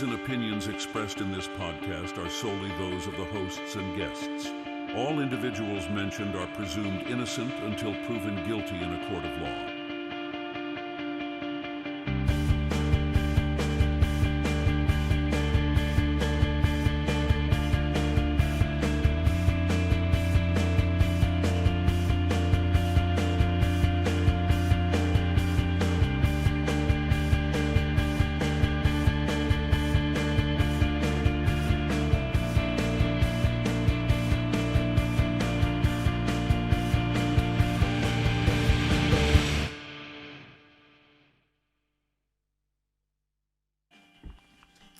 And opinions expressed in this podcast are solely those of the hosts and guests. All individuals mentioned are presumed innocent until proven guilty in a court of law.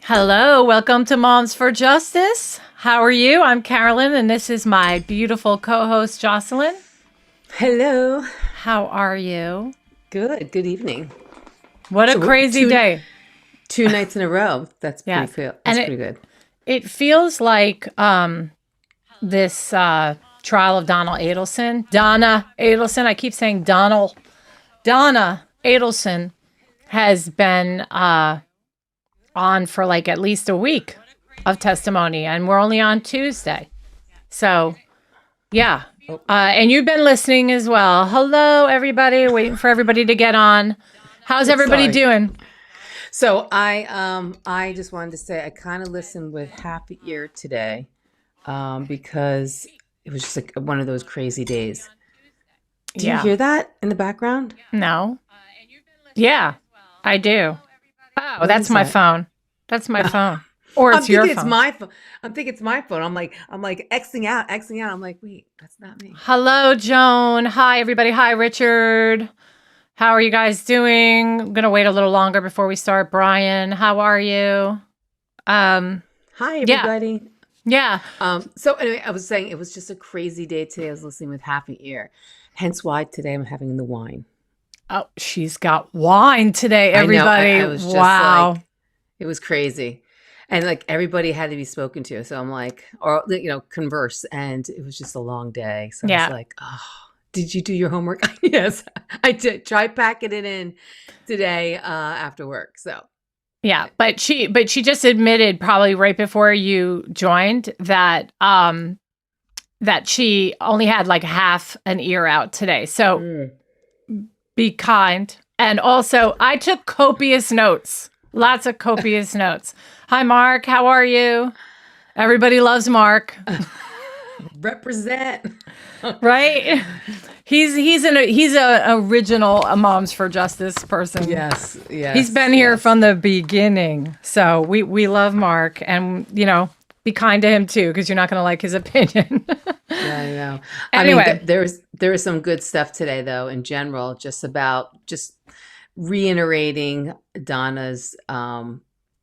Hello, welcome to Moms for Justice. How are you? I'm Carolyn, and this is my beautiful co-host, Jocelyn. Hello. How are you? Good. Good evening. What a crazy day. 2 nights in a row. That's pretty cool. That's pretty good. It feels like this trial of Donna Adelson. I keep saying Donna Adelson has been on for like at least a week of testimony, and we're only on Tuesday. So, yeah. And you've been listening as well. Hello, everybody. Waiting for everybody to get on. How's everybody doing? So I just wanted to say I kind of listened with happy ear today because it was just like one of those crazy days. Do you hear that in the background? No. Yeah, I do. Oh, that's my phone. That's my phone. Or it's your phone. It's my phone. I'm thinking it's my phone. I'm like Xing out. I'm like, wait, that's not me. Hello, Joan. Hi, everybody. Hi, Richard. How are you guys doing? I'm going to wait a little longer before we start. Brian, how are you? Hi, everybody. Yeah. So anyway, I was saying it was just a crazy day today. I was listening with happy ear. Hence why today I'm having the wine. Oh, she's got wine today, everybody. I was just like, it was crazy. And like everybody had to be spoken to. So I'm like, or, converse. And it was just a long day. So I was like, oh, did you do your homework? Yes, I did. Try packing it in today after work. So. Yeah, but she just admitted probably right before you joined that that she only had like half an ear out today. So be kind. And also, I took copious notes. Lots of copious notes. Hi, Mark. How are you? Everybody loves Mark. Represent. Right? He's a original Moms for Justice person. Yes. He's been here from the beginning. So we love Mark, and be kind to him too, because you're not going to like his opinion. Yeah, I know. Anyway, I mean, there was some good stuff today, though. In general, just reiterating Donna's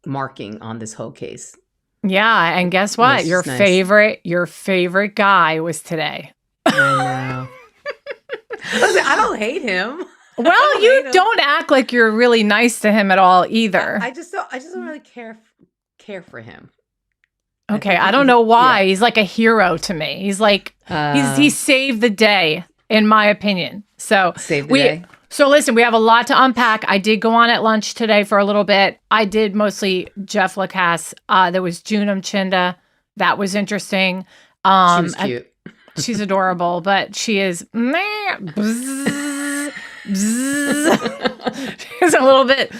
marking on this whole case. Yeah, and guess what? Your favorite guy was today. I know. Listen, I don't hate him. Well, you don't act like you're really nice to him at all either. I just don't really care for him. Okay, I don't know why. Yeah. He's like a hero to me. He's like he saved the day, in my opinion. So saved the day. So listen, we have a lot to unpack. I did go on at lunch today for a little bit. I did mostly Jeff Lacasse. There was Junam Chinda. That was interesting. She was cute. She's adorable, but she is she's a little bit.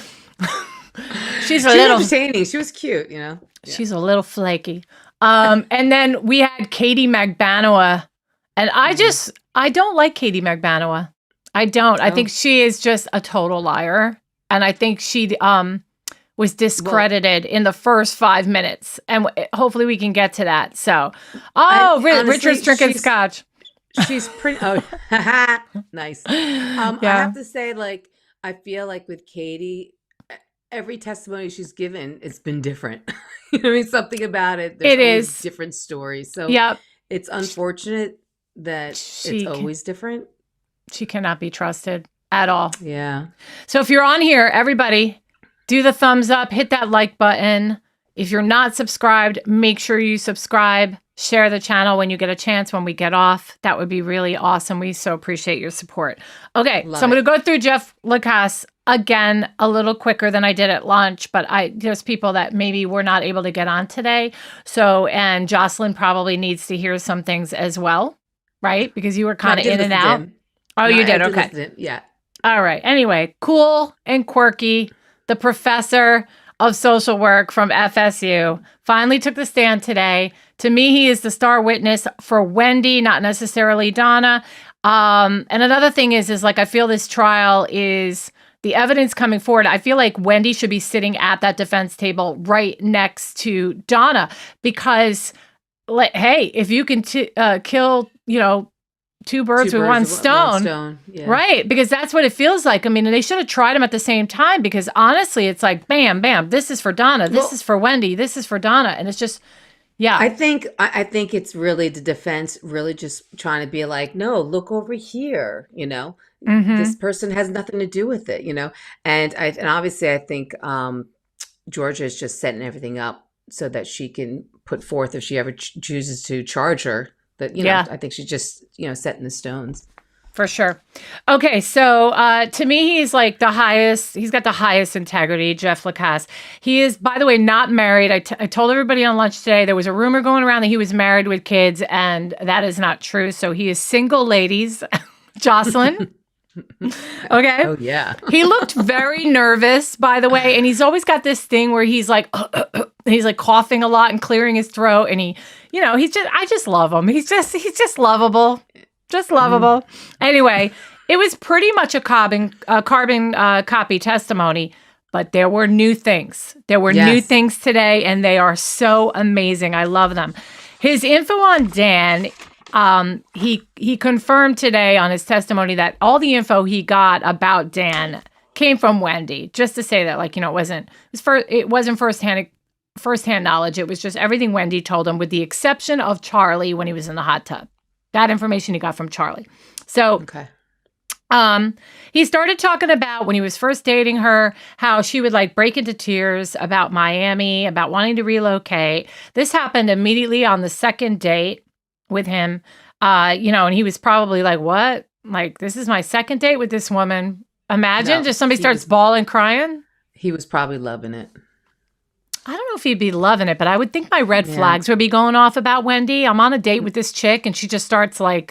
She's entertaining. She was cute, Yeah. She's a little flaky. And then we had Katie Magbanua, and I don't like Katie Magbanua. I don't. I think she is just a total liar, and I think she was discredited in the first 5 minutes, and hopefully we can get to that. So, honestly, Richard's drinking scotch. She's pretty. Oh, nice. I have to say, like, I feel like with Katie, every testimony she's given, it's been different. You know what I mean? Something about it. There's always different stories. So it's unfortunate that it's always different. She cannot be trusted at all. Yeah. So if you're on here, everybody, do the thumbs up, hit that like button. If you're not subscribed, make sure you subscribe. Share the channel when you get a chance, when we get off. That would be really awesome. We so appreciate your support. Okay, I'm going to go through Jeff Lacasse again a little quicker than I did at lunch, but there's people that maybe were not able to get on today. So, and Jocelyn probably needs to hear some things as well, right? Because you were kind of in and out. Oh, you did? Okay. Yeah. All right. Anyway, cool and quirky. The professor of social work from FSU finally took the stand today. To me, he is the star witness for Wendy, not necessarily Donna. And another thing is like, I feel this trial is the evidence coming forward. I feel like Wendy should be sitting at that defense table right next to Donna because, hey, if you can kill, two birds with one stone. Yeah. Right? Because that's what it feels like. I mean, they should have tried them at the same time because honestly, it's like, bam, bam, this is for Donna. This is for Wendy. This is for Donna. And it's just, yeah. I think it's really the defense really just trying to be like, no, look over here, this person has nothing to do with it, and obviously I think Georgia is just setting everything up so that she can put forth if she ever chooses to charge her. But, I think she's just, setting the stones. For sure. Okay, so to me, he's like he's got the highest integrity, Jeff Lacasse. He is, by the way, not married. I told everybody on lunch today, there was a rumor going around that he was married with kids, and that is not true. So he is single, ladies. Jocelyn. Okay. Oh, yeah. He looked very nervous, by the way, and he's always got this thing where he's like, he's like coughing a lot and clearing his throat, and I just love him. He's just lovable. Just lovable. Anyway, it was pretty much a carbon copy testimony, but there were new things. There were new things today, and they are so amazing. I love them. His info on Dan, he confirmed today on his testimony that all the info he got about Dan came from Wendy. Just to say that, it wasn't firsthand knowledge. It was just everything Wendy told him, with the exception of Charlie when he was in the hot tub. That information he got from Charlie. So, okay. He started talking about when he was first dating her, how she would break into tears about Miami, about wanting to relocate. This happened immediately on the second date with him. And he was probably like, what? This is my second date with this woman. Imagine just somebody starts bawling, crying. He was probably loving it. I don't know if he'd be loving it, but I would think my red flags would be going off about Wendy. I'm on a date with this chick and she just starts crying.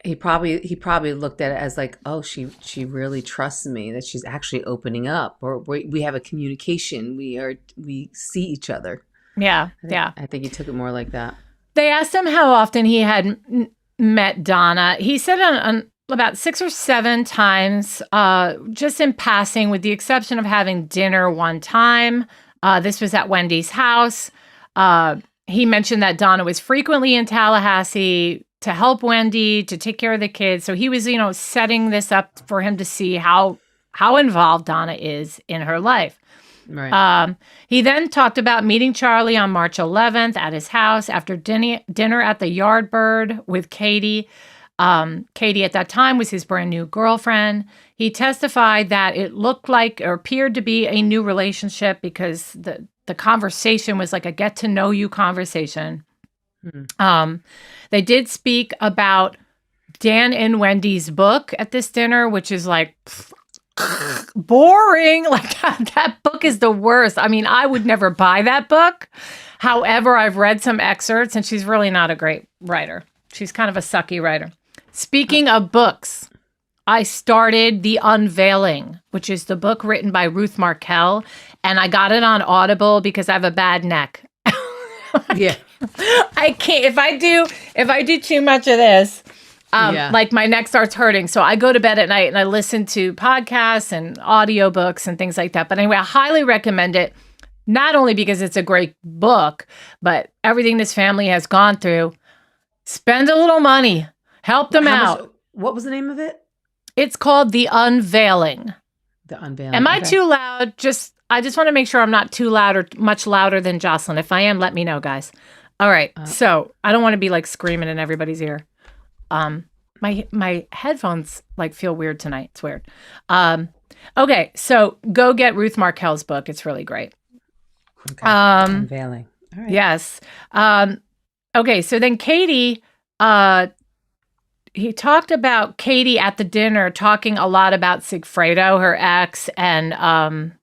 He probably looked at it as like, oh, she really trusts me, that she's actually opening up, or we have a communication. We see each other. Yeah. I think he took it more like that. They asked him how often he had met Donna. He said on about 6 or 7 times, just in passing, with the exception of having dinner one time. This was at Wendy's house. He mentioned that Donna was frequently in Tallahassee to help Wendy, to take care of the kids. So he was, setting this up for him to see how involved Donna is in her life. Right. He then talked about meeting Charlie on March 11th at his house after dinner at the Yardbird with Katie. Katie at that time was his brand new girlfriend. He testified that it looked like or appeared to be a new relationship because the conversation was like a get to know you conversation. They did speak about Dan and Wendy's book at this dinner, which is boring. That book is the worst. I mean, I would never buy that book. However, I've read some excerpts and she's really not a great writer. She's kind of a sucky writer. Speaking of books, I started The Unveiling, which is the book written by Ruth Markel, and I got it on Audible because I have a bad neck. Yeah. I can't, if I do too much of this, my neck starts hurting. So I go to bed at night and I listen to podcasts and audiobooks and things like that. But anyway, I highly recommend it, not only because it's a great book, but everything this family has gone through. Spend a little money. Help them out. What was the name of it? It's called The Unveiling. The Unveiling. Am I too loud? I just want to make sure I'm not too loud or much louder than Jocelyn. If I am, let me know, guys. All right. So I don't want to be screaming in everybody's ear. My headphones feel weird tonight. It's weird. Okay. So go get Ruth Markel's book. It's really great. Okay. Unveiling. All right. Yes. Okay. So then Katie, he talked about Katie at the dinner talking a lot about Sigfredo, her ex, and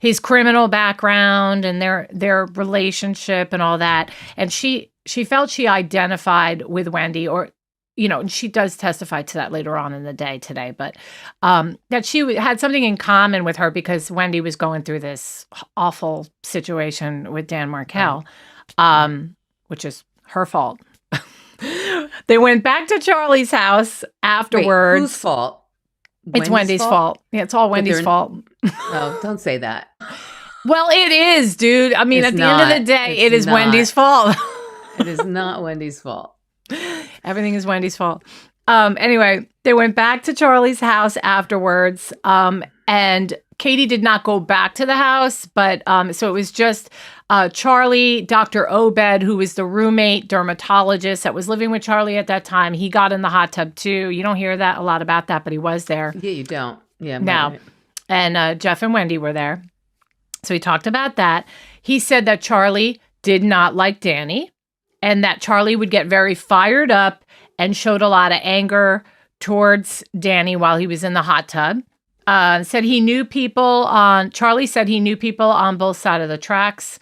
his criminal background and their relationship and all that. And she felt she identified with Wendy, or and she does testify to that later on in the day today, but that she had something in common with her because Wendy was going through this awful situation with Dan Markel, which is her fault. They went back to Charlie's house afterwards. Wait, whose fault? It's Wendy's fault. Yeah, it's all Wendy's fault. Oh, don't say that. Well, it is, dude. I mean, at the end of the day, it is Wendy's fault. It is not Wendy's fault. Everything is Wendy's fault. Anyway, they went back to Charlie's house afterwards, and Katie did not go back to the house, but so it was just Charlie, Dr. Obed, who was the roommate dermatologist that was living with Charlie at that time. He got in the hot tub too. You don't hear a lot about that, but he was there. Yeah, you don't. Yeah. Now, right. And Jeff and Wendy were there. So he talked about that. He said that Charlie did not like Danny, and that Charlie would get very fired up and showed a lot of anger towards Danny while he was in the hot tub. Charlie said he knew people on both sides of the tracks,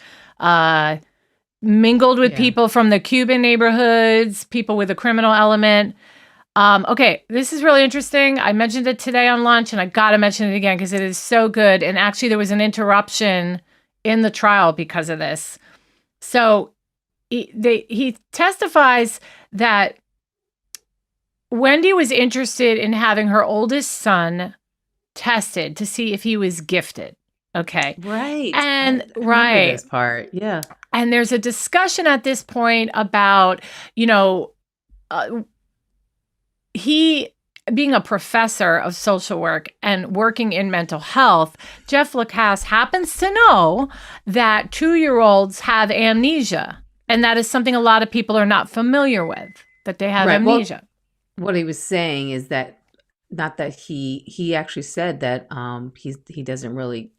mingled with people from the Cuban neighborhoods, people with a criminal element. Okay, this is really interesting. I mentioned it today on lunch, and I got to mention it again because it is so good. And actually, there was an interruption in the trial because of this. So he testifies that Wendy was interested in having her oldest son tested to see if he was gifted. Okay. Right. And I remember this part. Yeah. And there's a discussion at this point about, he being a professor of social work and working in mental health. Jeff Lacasse happens to know that 2-year-olds have amnesia. And that is something a lot of people are not familiar with, that they have amnesia. Well, what he was saying is that, not that he actually said that he doesn't really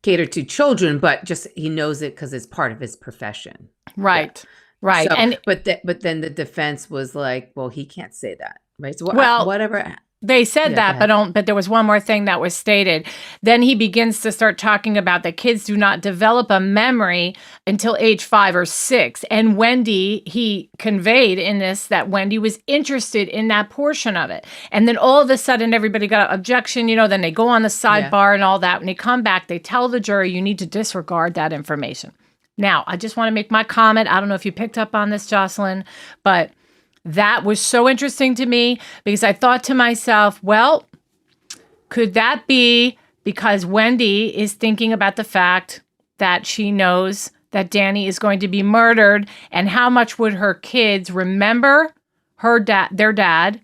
cater to children, but just he knows it because it's part of his profession. Right. Yeah. Right. So, and but then the defense was like, well, he can't say that. Right. So whatever. They said that, but there was one more thing that was stated. Then he begins to start talking about that kids do not develop a memory until age 5 or 6. And Wendy, he conveyed in this that Wendy was interested in that portion of it. And then all of a sudden, everybody got an objection, then they go on the sidebar and all that. When they come back, they tell the jury, you need to disregard that information. Now, I just want to make my comment. I don't know if you picked up on this, Jocelyn, but that was so interesting to me because I thought to myself, well, could that be because Wendy is thinking about the fact that she knows that Danny is going to be murdered, and how much would her kids remember their dad?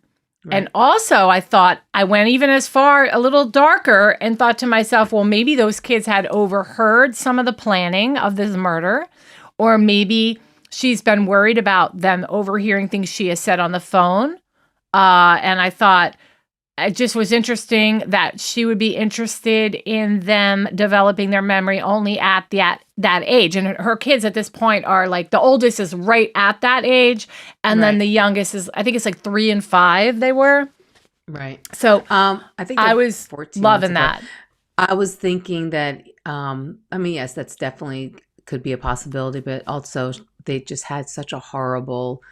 Right. And also I went even as far, a little darker, and thought to myself, well, maybe those kids had overheard some of the planning of this murder, or maybe she's been worried about them overhearing things she has said on the phone. And I thought it just was interesting that she would be interested in them developing their memory only at that age. And her kids at this point are like, the oldest is right at that age. And then the youngest is, I think it's like 3 and 5 they were. Right. So I think I was loving that. I was thinking that, yes, that's definitely could be a possibility, but also they just had such a horrible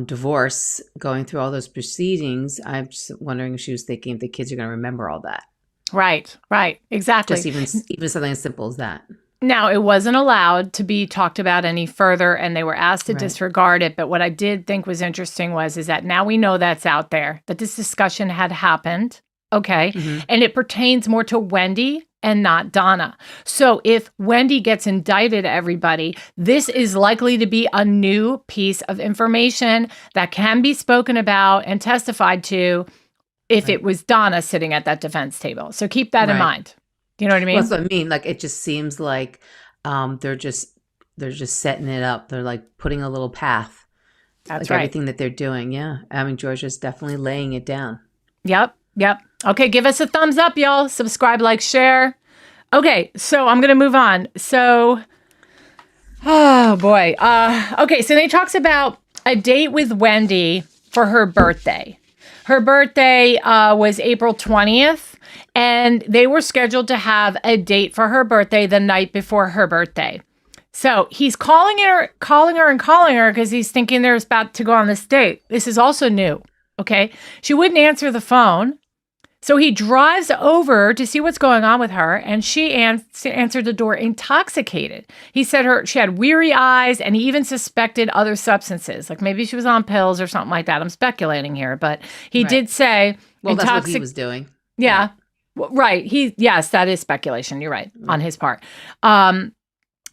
divorce going through all those proceedings. I'm just wondering if she was thinking if the kids are going to remember all that. Right, exactly. Just even something as simple as that. Now, it wasn't allowed to be talked about any further, and they were asked to disregard it. But what I did think was interesting is that now we know that's out there, that this discussion had happened, okay? Mm-hmm. And it pertains more to Wendy and not Donna. So if Wendy gets indicted, everybody, this is likely to be a new piece of information that can be spoken about and testified to if it was Donna sitting at that defense table. So keep that in mind. Do you know what I mean? Well, that's what I mean. Like, it just seems like they're just setting it up. They're like putting a little path. That's like everything that they're doing. Yeah. I mean, Georgia's definitely laying it down. Yep. Okay, give us a thumbs up, y'all. Subscribe, like, share. Okay, so I'm going to move on. So, oh boy. Okay, so then he talks about a date with Wendy for her birthday. Her birthday was April 20th, and they were scheduled to have a date for her birthday the night before her birthday. So he's calling her because he's thinking they're about to go on this date. This is also new, okay? She wouldn't answer the phone. So he drives over to see what's going on with her, and she answered the door intoxicated. He said she had weary eyes, and he even suspected other substances, like maybe she was on pills or something like that. I'm speculating here, but he did say... Well, that's what he was doing. Yeah, right. Yes, that is speculation. You're right, on his part.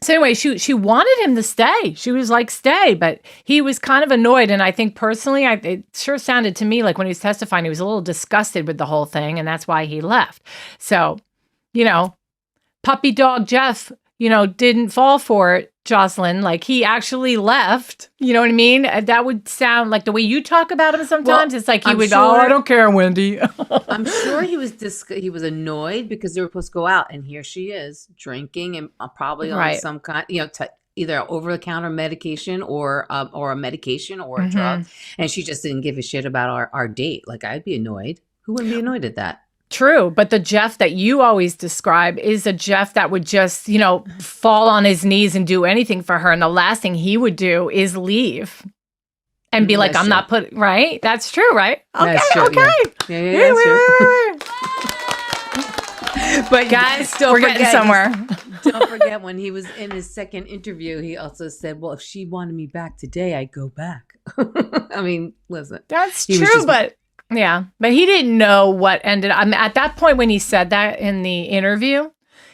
So anyway, she wanted him to stay. She was like, stay, but he was kind of annoyed. And I think personally, it sure sounded to me like when he was testifying, he was a little disgusted with the whole thing. And that's why he left. So, puppy dog Jeff, didn't fall for it, Jocelyn. Like he actually left. You know what I mean? That would sound like the way you talk about him sometimes. It's like I don't care, Wendy. I'm sure he was annoyed because they were supposed to go out, and here she is drinking and probably on some kind, either over-the-counter medication or a medication or a drug, and she just didn't give a shit about our date. Like I'd be annoyed. Who wouldn't be annoyed at that? True, but the Jeff that you always describe is a Jeff that would just, fall on his knees and do anything for her. And the last thing he would do is leave and be like, I'm not putting, right? That's true, right? Okay, that's true, okay. Yeah, that's true. But guys, we're getting somewhere. Don't forget when he was in his second interview, he also said, well, if she wanted me back today, I'd go back. I mean, listen. That's true, but... Yeah, but he didn't know what ended up. I mean, at that point when he said that in the interview,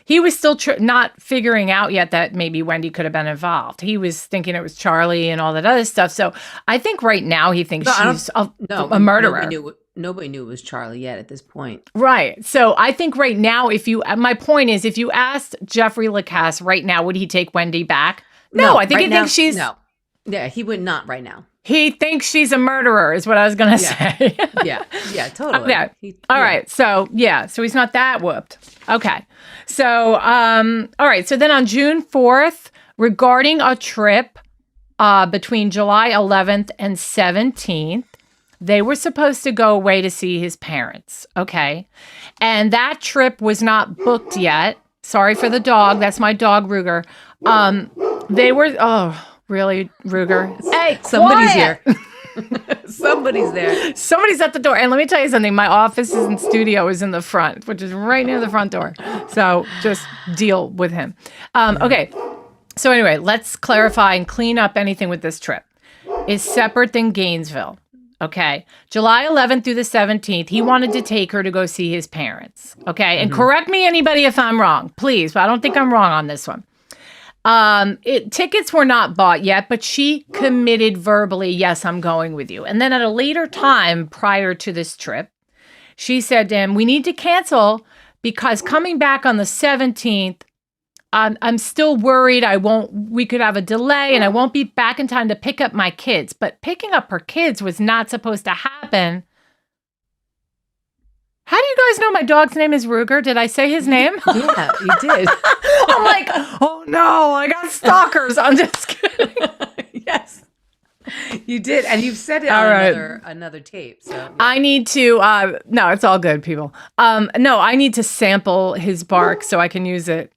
he was still not figuring out yet that maybe Wendy could have been involved. He was thinking it was Charlie and all that other stuff. So I think right now he thinks she's a murderer. Nobody knew it was Charlie yet at this point. Right. So I think right now, my point is, if you asked Jeffrey Lacasse right now, would he take Wendy back? No, I think he thinks she's... No. Yeah, he would not right now. He thinks she's a murderer is what I was going to say. Yeah, totally. Yeah. All right. So, so he's not that whooped. Okay. So, all right. So then on June 4th, regarding a trip between July 11th and 17th, they were supposed to go away to see his parents. Okay. And that trip was not booked yet. Sorry for the dog. That's my dog, Ruger. They were, really, Ruger? Hey, somebody's here. Somebody's there. Somebody's at the door. And let me tell you something. My office and studio is in the front, which is right near the front door. So just deal with him. Okay. So anyway, let's clarify and clean up anything with this trip. It's separate than Gainesville. Okay. July 11th through the 17th, he wanted to take her to go see his parents. Okay. And correct me, anybody, if I'm wrong, please. But I don't think I'm wrong on this one. Tickets were not bought yet, but she committed verbally, yes, I'm going with you. And then at a later time prior to this trip, she said to him, we need to cancel because coming back on the 17th, I'm still worried we could have a delay and I won't be back in time to pick up my kids. But picking up her kids was not supposed to happen. How do you guys know my dog's name is Ruger? Did I say his name? Yeah, you did. I'm like, oh no, I got stalkers. I'm just kidding. Yes, you did. And you've said it on another tape. So I need to, no, it's all good, people. No, I need to sample his bark so I can use it.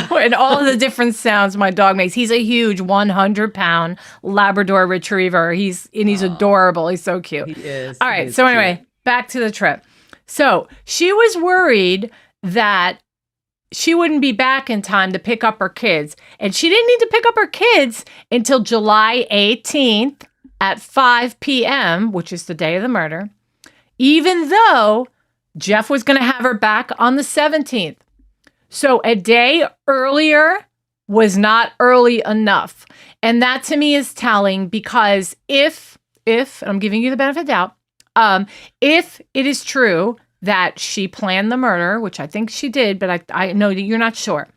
And all of the different sounds my dog makes. He's a huge 100-pound Labrador Retriever. He's adorable. He's so cute. He is. All right. So anyway, back to the trip. So she was worried that she wouldn't be back in time to pick up her kids. And she didn't need to pick up her kids until July 18th at 5 p.m., which is the day of the murder, even though Jeff was going to have her back on the 17th. So a day earlier was not early enough. And that to me is telling because if I'm giving you the benefit of doubt, if it is true that she planned the murder, which I think she did, but I know that you're not sure,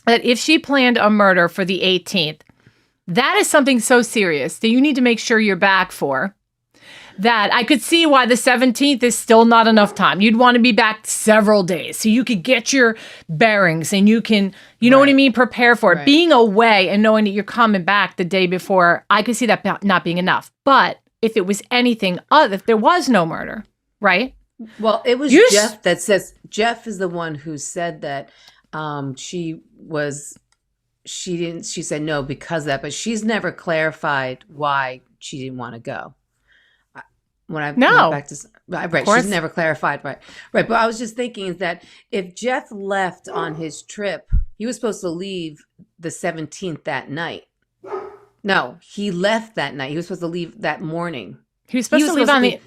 that if she planned a murder for the 18th, that is something so serious that you need to make sure you're back for. that I could see why the 17th is still not enough time. You'd want to be back several days so you could get your bearings and you can, you know what I mean, prepare for it. Right. Being away and knowing that you're coming back the day before, I could see that not being enough. But if it was anything other, if there was no murder, right? Well, it was Jeff that says, Jeff is the one who said that she said no because of that, but she's never clarified why she didn't want to go. When I went back to, right, she's never clarified, right. But I was just thinking is that if Jeff left on his trip, he was supposed to leave the 17th that night. No, he left that night. He was supposed to leave that morning. He was supposed to leave on the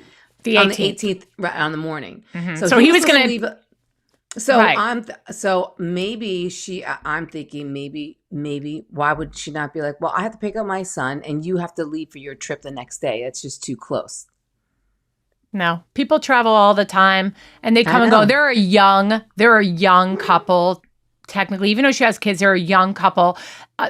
18th. On the 18th, right, on the morning. Mm-hmm. So he was going to leave. So so maybe I'm thinking maybe why would she not be like, well, I have to pick up my son and you have to leave for your trip the next day. It's just too close. No, people travel all the time and they come and go. They're a young couple. Technically, even though she has kids, they're a young couple.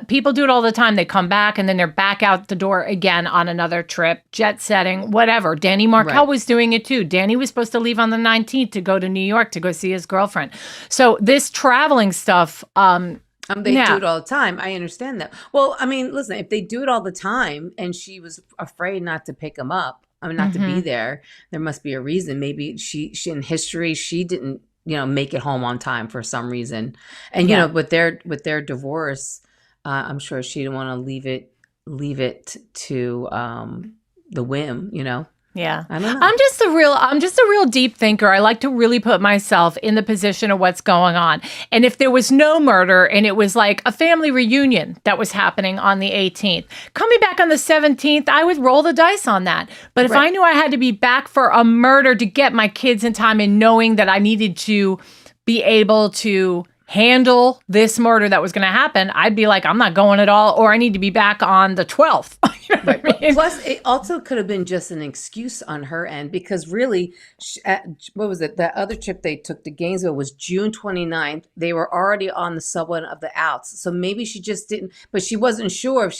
People do it all the time. They come back and then they're back out the door again on another trip, jet setting, whatever. Danny Markel was doing it too. Danny was supposed to leave on the 19th to go to New York to go see his girlfriend. So this traveling stuff, they do it all the time. I understand that. Well, I mean, listen, if they do it all the time and she was afraid not to pick him up, not to be there must be a reason. Maybe she in history, she didn't, make it home on time for some reason. And, with their divorce, I'm sure she didn't want to leave it to the whim, Yeah. I don't know. I'm just a real deep thinker. I like to really put myself in the position of what's going on. And if there was no murder and it was like a family reunion that was happening on the 18th, coming back on the 17th, I would roll the dice on that. But if I knew I had to be back for a murder to get my kids in time and knowing that I needed to be able to handle this murder that was going to happen, I'd be like, I'm not going at all, or I need to be back on the 12th. You know what I mean? Plus, it also could have been just an excuse on her end because really, what was it? That other trip they took to Gainesville was June 29th. They were already on the subway of the outs. So maybe she just didn't, but she wasn't sure if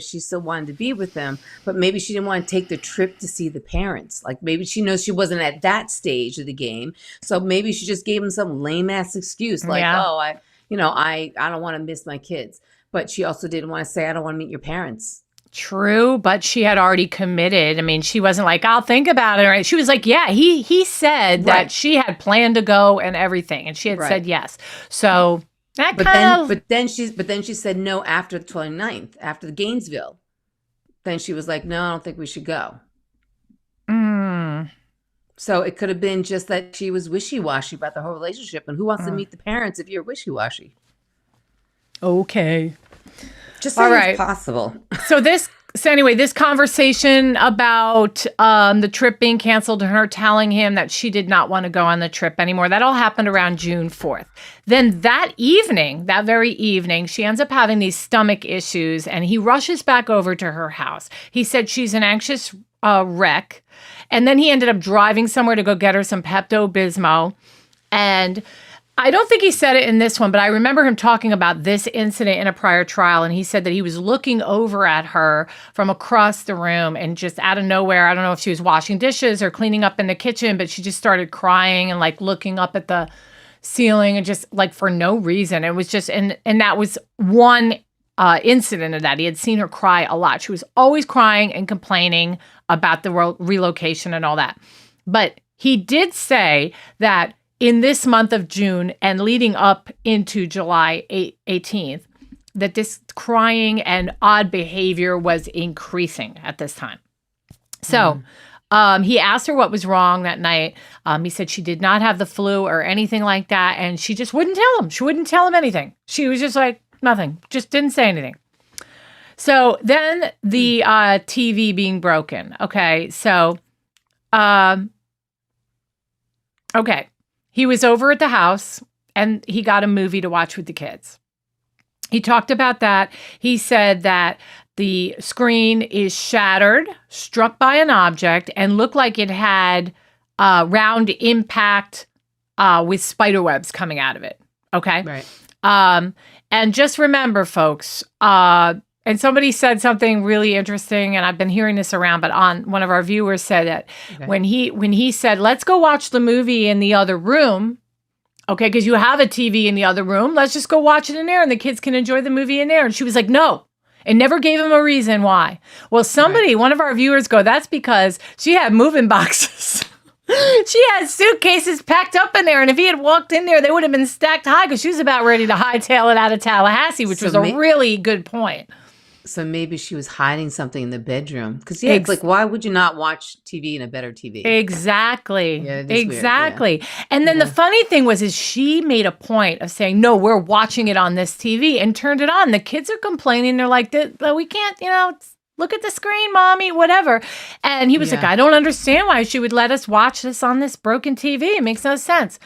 she still wanted to be with them, but maybe she didn't want to take the trip to see the parents. Like maybe she knows she wasn't at that stage of the game. So maybe she just gave him some lame ass excuse like, I don't want to miss my kids. But she also didn't want to say, I don't want to meet your parents. True, but she had already committed. I mean, she wasn't like, I'll think about it. Right? She was like, yeah, he said that she had planned to go and everything. And she had said yes. So that But then she said no after the 29th, after the Gainesville. Then she was like, no, I don't think we should go. So it could have been just that she was wishy-washy about the whole relationship. And who wants to meet the parents if you're wishy-washy? Okay. Just saying it's possible. So anyway, this conversation about the trip being canceled and her telling him that she did not want to go on the trip anymore, that all happened around June 4th. Then that very evening, she ends up having these stomach issues and he rushes back over to her house. He said she's an anxious wreck. And then he ended up driving somewhere to go get her some Pepto-Bismol. And I don't think he said it in this one, but I remember him talking about this incident in a prior trial. And he said that he was looking over at her from across the room and just out of nowhere, I don't know if she was washing dishes or cleaning up in the kitchen, but she just started crying and like looking up at the ceiling and just like for no reason. It was just, and that was one incident of that. He had seen her cry a lot. She was always crying and complaining about the relocation and all that. But he did say that in this month of June and leading up into July 18th, that this crying and odd behavior was increasing at this time. So he asked her what was wrong that night. He said she did not have the flu or anything like that. And she just wouldn't tell him. She wouldn't tell him anything. She was just like, nothing. Just didn't say anything. So then the TV being broken. Okay. So, okay. He was over at the house and he got a movie to watch with the kids. He talked about that. He said that the screen is shattered, struck by an object, and looked like it had round impact with spider webs coming out of it. Okay? Right. And just remember, folks, And somebody said something really interesting, and I've been hearing this around, but one of our viewers said that when he said, let's go watch the movie in the other room, okay, because you have a TV in the other room, let's just go watch it in there and the kids can enjoy the movie in there. And she was like, no. And never gave him a reason why. Well, one of our viewers that's because she had moving boxes. She had suitcases packed up in there. And if he had walked in there, they would have been stacked high because she was about ready to hightail it out of Tallahassee, which was a really good point. So maybe she was hiding something in the bedroom. Because, it's like, why would you not watch TV in a better TV? Exactly. Yeah, exactly. Yeah. And then the funny thing is she made a point of saying, no, we're watching it on this TV, and turned it on. The kids are complaining. They're like, we can't, look at the screen, mommy, whatever. And he was like, I don't understand why she would let us watch this on this broken TV. It makes no sense.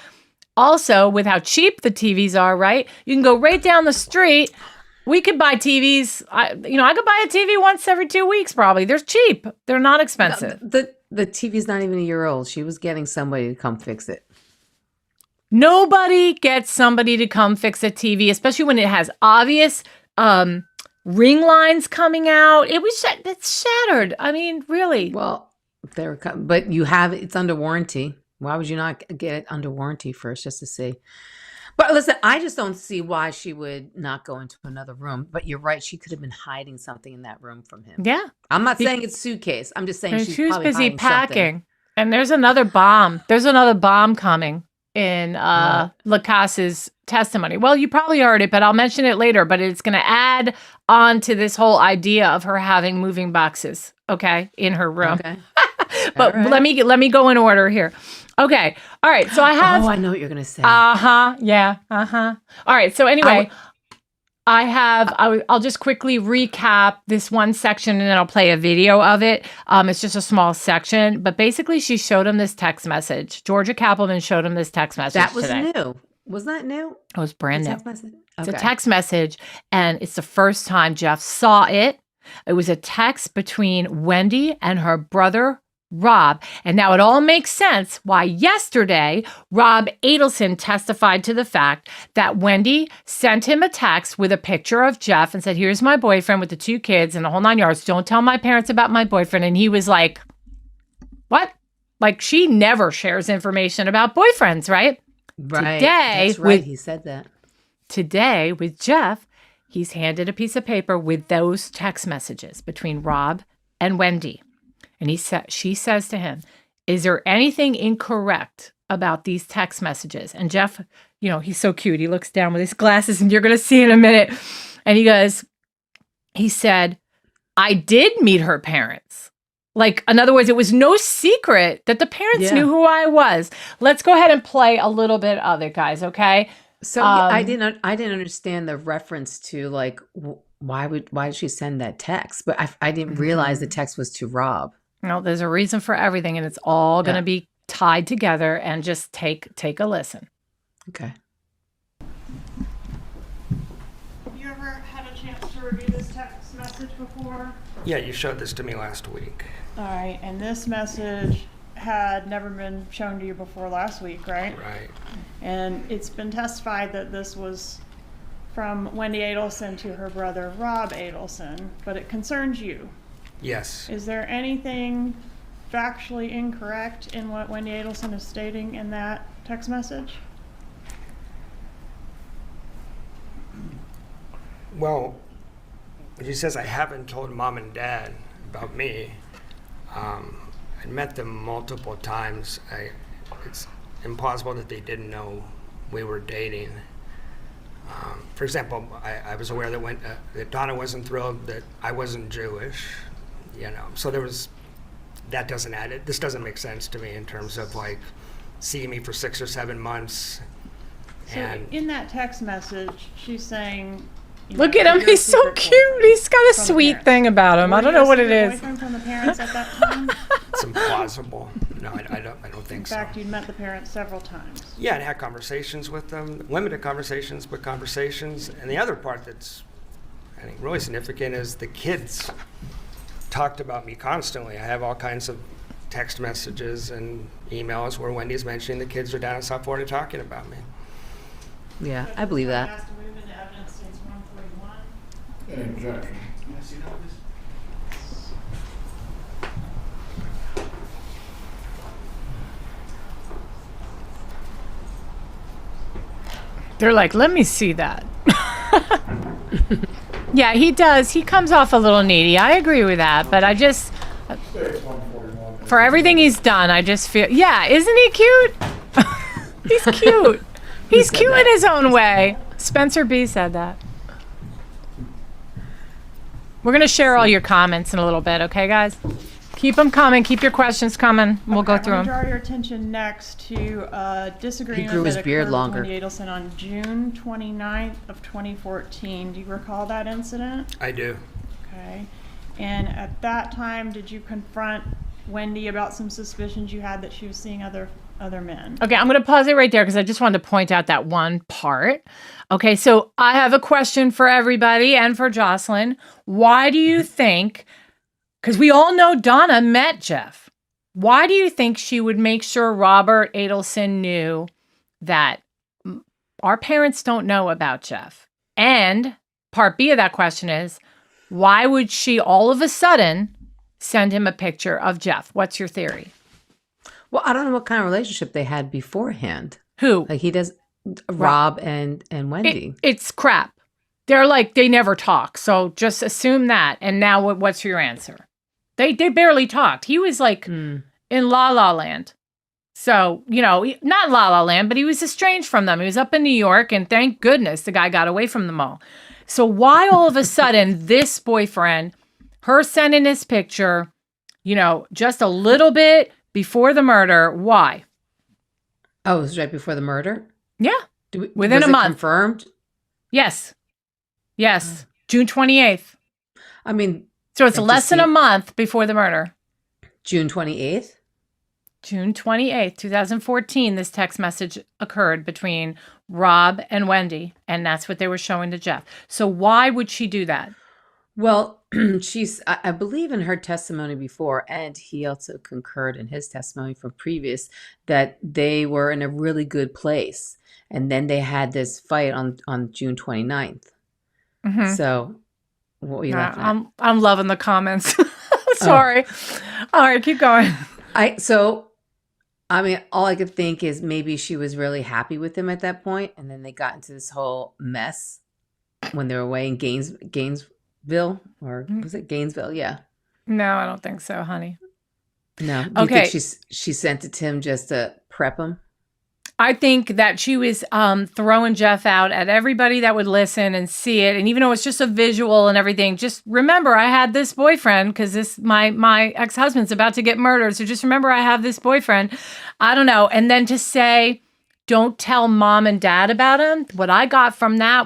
Also, with how cheap the TVs are, right? You can go right down the street. We could buy TVs. I could buy a TV once every 2 weeks, probably. They're cheap. They're not expensive. The TV's not even a year old. She was getting somebody to come fix it. Nobody gets somebody to come fix a TV, especially when it has obvious ring lines coming out. It's shattered. I mean, really. Well, but it's under warranty. Why would you not get it under warranty first, just to see? But listen, I just don't see why she would not go into another room. But you're right. She could have been hiding something in that room from him. Yeah. I'm not saying it's suitcase. I'm just saying she was probably busy packing. Something. And there's another bomb. There's another bomb coming in Lacasse's testimony. Well, you probably heard it, but I'll mention it later. But it's going to add on to this whole idea of her having moving boxes, in her room. Okay. But let me go in order here. Okay. All right. So I have. Oh, I know what you're going to say. Yeah. All right. So anyway, I'll just quickly recap this one section and then I'll play a video of it. It's just a small section, but basically she showed him this text message. Georgia Kappelman showed him this text message. That was today. New. Was that new? It was brand new. Text message? Okay. It's a text message, and it's the first time Jeff saw it. It was a text between Wendy and her brother, Rob. And now it all makes sense why yesterday Rob Adelson testified to the fact that Wendy sent him a text with a picture of Jeff and said, here's my boyfriend with the 2 kids and the whole 9 yards. Don't tell my parents about my boyfriend. And he was like, what? Like, she never shares information about boyfriends, right? Right. Today, that's right. He said that. Today with Jeff, he's handed a piece of paper with those text messages between Rob and Wendy. And she says to him, is there anything incorrect about these text messages? And Jeff, he's so cute. He looks down with his glasses, and you're going to see in a minute. And he said, I did meet her parents. Like, in other words, it was no secret that the parents knew who I was. Let's go ahead and play a little bit of it, guys, okay? So I didn't understand the reference to, like, why did she send that text? But I didn't realize the text was to Rob. No, there's a reason for everything, and it's all going to be tied together. And just take a listen. Okay. Have you ever had a chance to review this text message before? Yeah, you showed this to me last week. All right, and this message had never been shown to you before last week, right? Right. And it's been testified that this was from Wendi Adelson to her brother, Rob Adelson, but it concerns you. Yes. Is there anything factually incorrect in what Wendi Adelson is stating in that text message? Well, she says, I haven't told mom and dad about me. I met them multiple times. It's impossible that they didn't know we were dating. For example, I was aware that Donna wasn't thrilled that I wasn't Jewish. So that doesn't add it. This doesn't make sense to me in terms of, like, seeing me for 6 or 7 months. So in that text message, she's saying, look at him. He's so cute. He's got a sweet thing about him. I don't know what it is. Boyfriend from the parents at that time? It's implausible. No, I don't think so. In fact, you'd met the parents several times. Yeah, and had conversations with them. Limited conversations, but conversations. And the other part that's, I think, really significant is the kids talked about me constantly. I have all kinds of text messages and emails where Wendy's mentioning the kids are down in South Florida talking about me. Yeah, I believe that. Has to move into evidence since 141. An objection. They're like, let me see that. Yeah, he does. He comes off a little needy. I agree with that, but I just, for everything he's done, I just feel, yeah, isn't he cute? He's cute. He's cute in his own way. Spencer B said that. We're going to share all your comments in a little bit, okay, guys? Keep them coming. Keep your questions coming. We'll go through I'm them. going to draw your attention next to a disagreement grew his that beard occurred longer. with Wendi Adelson on June 29th of 2014. Do you recall that incident? I do. Okay. And at that time, did you confront Wendy about some suspicions you had that she was seeing other men? Okay, I'm going to pause it right there because I just wanted to point out that one part. Okay, so I have a question for everybody and for Jocelyn. Why do you think, because we all know Donna met Jeff, why do you think she would make sure Robert Adelson knew that our parents don't know about Jeff? And part B of that question is, why would she all of a sudden send him a picture of Jeff? What's your theory? Well, I don't know what kind of relationship they had beforehand. Who? Like he does, Rob and Wendy. It's crap. They're like, they never talk. So just assume that. And now what's your answer? They barely talked. He was like in La La Land. So, you know, not La La Land, but he was estranged from them. He was up in New York, and thank goodness the guy got away from them all. So why all of a sudden this boyfriend, her sending this picture, you know, just a little bit before the murder? Why? Oh, it was right before the murder? Yeah. Within was a it month. Confirmed? Yes. Yes. June 28th. I mean, So it's less than a month before the murder. June 28th? June 28th, 2014, this text message occurred between Rob and Wendy, and that's what they were showing to Jeff. So why would she do that? Well, I believe in her testimony before, and he also concurred in his testimony from previous, that they were in a really good place. And then they had this fight on June 29th. Mm-hmm. So what were you laughing at? I'm loving the comments. Sorry. All right, keep going. I mean, all I could think is maybe she was really happy with him at that point, and then they got into this whole mess when they were away in Gainesville, or was it Gainesville? Yeah. No, I don't think so, honey. No. Do you think she sent it to him just to prep him? I think that she was throwing Jeff out at everybody that would listen and see it. And even though it's just a visual and everything, just remember I had this boyfriend because my ex-husband's about to get murdered. So just remember I have this boyfriend. I don't know. And then to say, don't tell mom and dad about him. What I got from that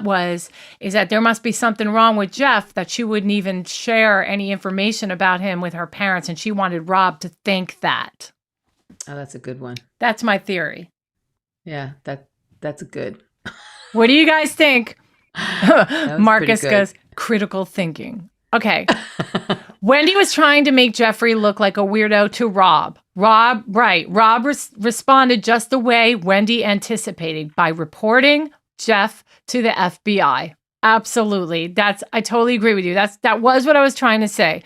is that there must be something wrong with Jeff, that she wouldn't even share any information about him with her parents. And she wanted Rob to think that. Oh, that's a good one. That's my theory. Yeah, that's good. What do you guys think? Marcus good. goes, critical thinking. Okay. Wendy was trying to make Jeffrey look like a weirdo to Rob. Rob responded just the way Wendy anticipated, by reporting Jeff to the FBI. Absolutely. I totally agree with you. That was what I was trying to say.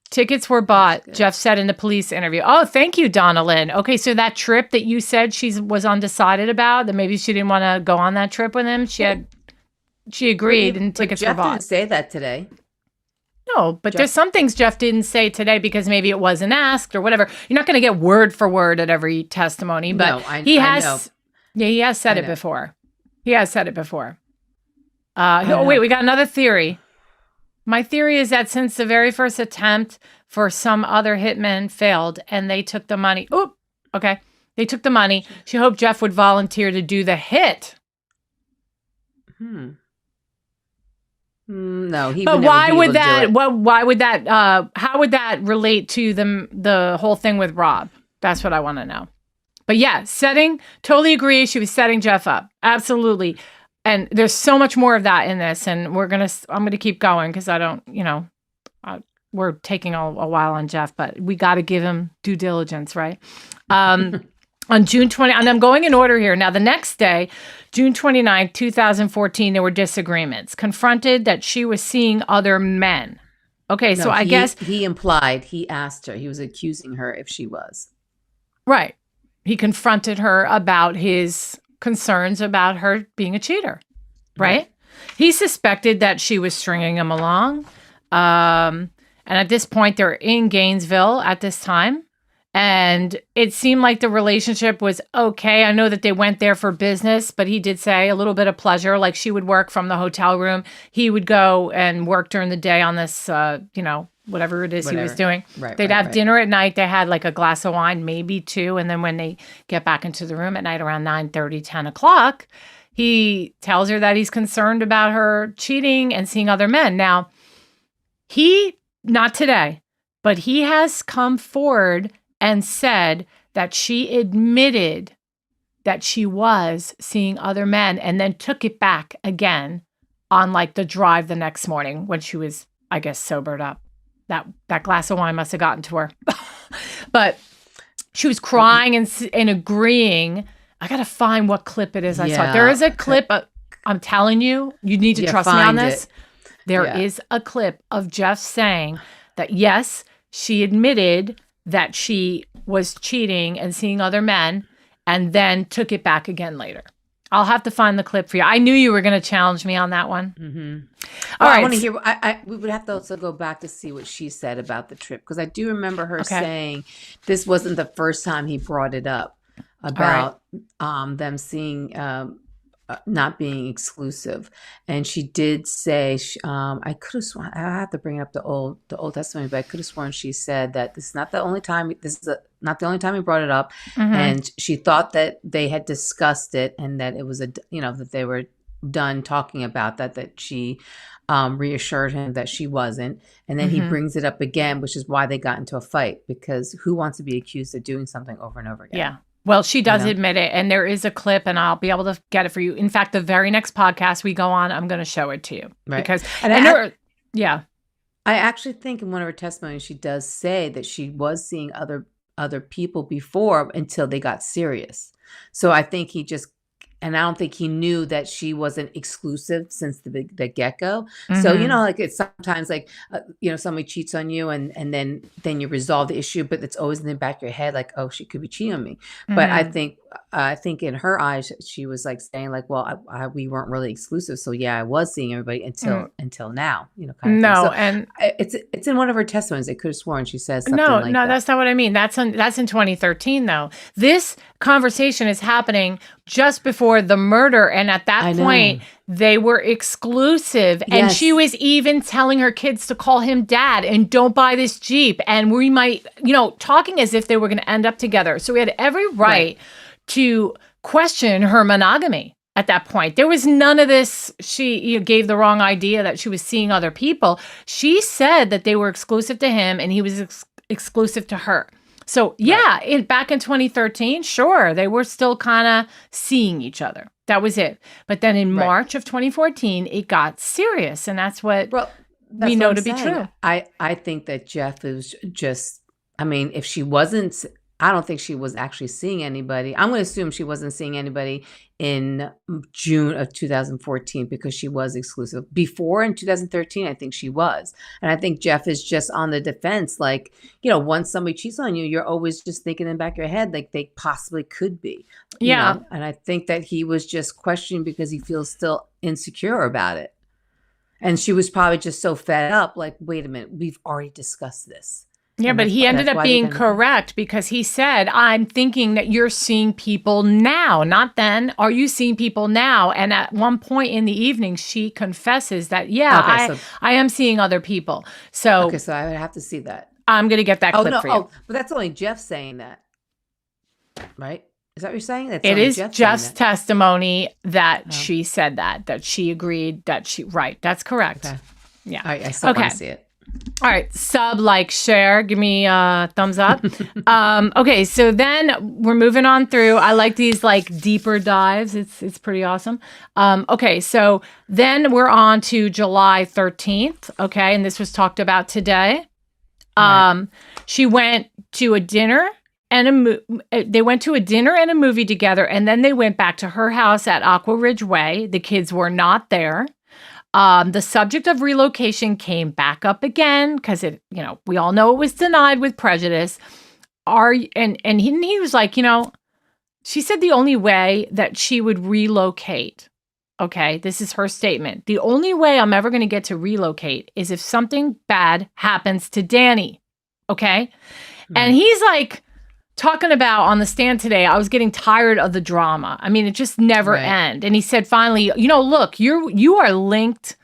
Tickets were bought, Jeff said in the police interview. Oh, thank you, Donna Lynn. Okay, so that trip that you said she was undecided about, that maybe she didn't want to go on that trip with him, she agreed, and tickets were bought. Jeff didn't say that today. No, but there's some things Jeff didn't say today because maybe it wasn't asked or whatever. You're not going to get word for word at every testimony, but he has said it before. He has said it before. Wait, we got another theory. My theory is that since the very first attempt for some other hitman failed and they took the money. Oh, okay. They took the money. She hoped Jeff would volunteer to do the hit. No, he. But would why never be would able to do that? it. Why would that? How would that relate to the whole thing with Rob? That's what I want to know. But yeah, totally agree. She was setting Jeff up. Absolutely. And there's so much more of that in this, and I'm gonna keep going because I don't, we're taking a while on Jeff, but we got to give him due diligence, right? On June 20, and I'm going in order here. Now, the next day, June 29, 2014, there were disagreements. Confronted that she was seeing other men. Okay, No, so I guess... he asked her, he was accusing her if she was. Right. He confronted her about his concerns about her being a cheater, right? He suspected that she was stringing him along. And at this point, they're in Gainesville at this time. And it seemed like the relationship was okay. I know that they went there for business, but he did say a little bit of pleasure. Like she would work from the hotel room. He would go and work during the day on this, whatever it is he was doing. They'd have dinner at night. They had like a glass of wine, maybe two. And then when they get back into the room at night around 9:30, 10 o'clock, he tells her that he's concerned about her cheating and seeing other men. Now, not today, but he has come forward and said that she admitted that she was seeing other men and then took it back again on like the drive the next morning when she was, I guess, sobered up. That glass of wine must have gotten to her. But she was crying and agreeing. I got to find what clip it is I saw. There is a clip. I'm telling you, you need to trust me on this. There is a clip of Jeff saying that, yes, she admitted that she was cheating and seeing other men and then took it back again later. I'll have to find the clip for you. I knew you were going to challenge me on that one. Mm-hmm. All right. I want to hear, we would have to also go back to see what she said about the trip, because I do remember her saying this wasn't the first time he brought it up about them seeing, not being exclusive. And she did say, I could have sworn, I have to bring up the old testimony, but I could have sworn she said that this is not the only time, not the only time he brought it up. Mm-hmm. And she thought that they had discussed it and that it was that they were done talking about that she reassured him that she wasn't. And then he brings it up again, which is why they got into a fight, because who wants to be accused of doing something over and over again? Yeah. Well, she does admit it, and there is a clip, and I'll be able to get it for you. In fact, the very next podcast we go on, I'm going to show it to you. Right. Because, I actually think in one of her testimonies, she does say that she was seeing other people before until they got serious. So I think and I don't think he knew that she wasn't exclusive since the get-go. Mm-hmm. So, like it's sometimes like, somebody cheats on you and then you resolve the issue, but it's always in the back of your head, like, oh, she could be cheating on me. Mm-hmm. But I think in her eyes, she was like saying like, well, we weren't really exclusive. So yeah, I was seeing everybody until now, kind of thing. So and it's in one of her testimonies. I could have sworn she says something like that. No, that's not what I mean. That's in 2013 though. This conversation is happening just before the murder. And at that point, they were exclusive. Yes. And she was even telling her kids to call him dad and don't buy this Jeep. And we might, talking as if they were going to end up together. So we had every right to question her monogamy at that point. There was none of this. She gave the wrong idea that she was seeing other people. She said that they were exclusive to him and he was exclusive to her. So back in 2013, sure, they were still kind of seeing each other. That was it. But then in March of 2014, it got serious. And that's what we know to be true. I think that Jeff is just, if she wasn't, I don't think she was actually seeing anybody. I'm going to assume she wasn't seeing anybody in June of 2014 because she was exclusive. Before in 2013, I think she was. And I think Jeff is just on the defense. Like, once somebody cheats on you, you're always just thinking in the back of your head, like they possibly could be. Yeah. And I think that he was just questioning because he feels still insecure about it. And she was probably just so fed up, like, wait a minute, we've already discussed this. Yeah, but he ended up being correct because he said, I'm thinking that you're seeing people now, not then. Are you seeing people now? And at one point in the evening, she confesses that, I am seeing other people. So I would have to see that. I'm going to get that clip for you. But that's only Jeff saying that, right? Is that what you're saying? It is Jeff's testimony that she said that she agreed that that's correct. Okay. Yeah. All right, I still want to see it. All right, sub, like, share, give me a thumbs up. Okay, so then we're moving on through. I like these like deeper dives. It's pretty awesome. Okay, so then we're on to July 13th. Okay, and this was talked about today. She went to a dinner and they went to a dinner and a movie together, and then they went back to her house at Aqua Ridge Way. The kids were not there. The subject of relocation came back up again because we all know it was denied with prejudice. He was like, she said the only way that she would relocate. Okay, this is her statement. The only way I'm ever going to get to relocate is if something bad happens to Danny. Okay, and he's like talking about on the stand today, I was getting tired of the drama. I mean, it just never end. And he said, finally, look, you are linked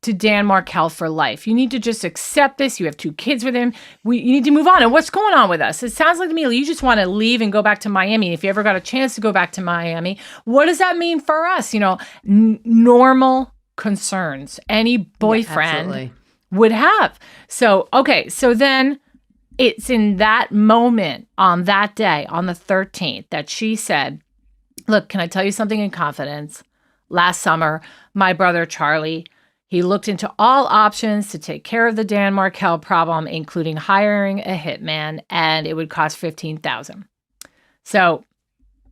to Dan Markel for life. You need to just accept this. You have 2 kids with him. You need to move on. And what's going on with us? It sounds like to me, you just want to leave and go back to Miami. If you ever got a chance to go back to Miami, what does that mean for us? Normal concerns any boyfriend would have. So, okay. So then it's in that moment on that day, on the 13th, that she said, look, can I tell you something in confidence? Last summer, my brother, Charlie, he looked into all options to take care of the Dan Markel problem, including hiring a hitman, and it would cost $15,000. So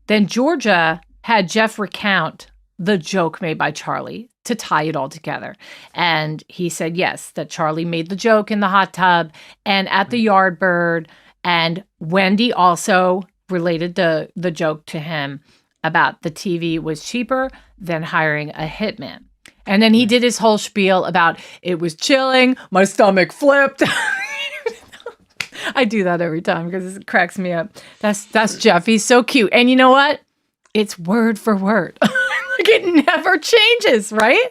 then Georgia had Jeff recount the joke made by Charlie to tie it all together. And he said, yes, that Charlie made the joke in the hot tub and at the Yardbird. And Wendy also related the joke to him about the TV was cheaper than hiring a hitman. And then he did his whole spiel about it was chilling, my stomach flipped. I do that every time because it cracks me up. That's Jeff. He's so cute. And you know what? It's word for word. It never changes, right?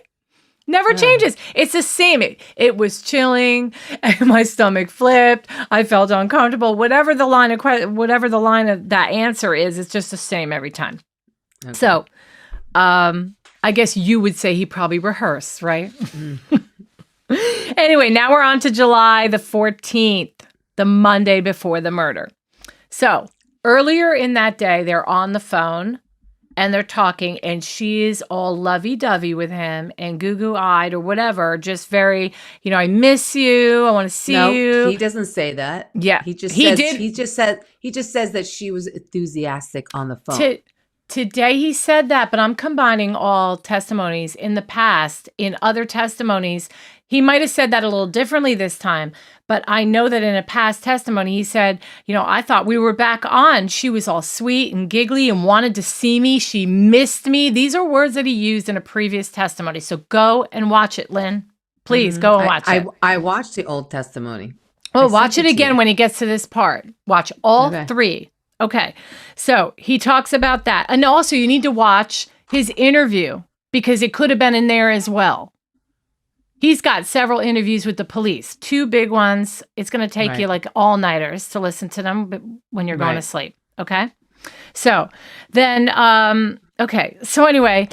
Never changes. It's the same. It was chilling, and my stomach flipped. I felt uncomfortable. Whatever the line of that answer is, it's just the same every time. Okay. So, I guess you would say he probably rehearsed, right? Anyway, now we're on to July the 14th, the Monday before the murder. So earlier in that day, they're on the phone. And they're talking, and she's all lovey-dovey with him and goo-goo-eyed or whatever, just very, I miss you. I want to see you. He doesn't say that. Yeah. He just says that she was enthusiastic on the phone. Today he said that, but I'm combining all testimonies. In the past, in other testimonies, he might have said that a little differently this time, but I know that in a past testimony, he said, I thought we were back on. She was all sweet and giggly and wanted to see me. She missed me. These are words that he used in a previous testimony. So go and watch it, Lynn. Please go and watch it. I watched the old testimony. Oh, watch it again when he gets to this part. Watch all 3. Okay. So he talks about that. And also you need to watch his interview because it could have been in there as well. He's got several interviews with the police, 2 big ones. It's going to take you like all-nighters to listen to them when you're going to sleep. Okay. So then, so anyway,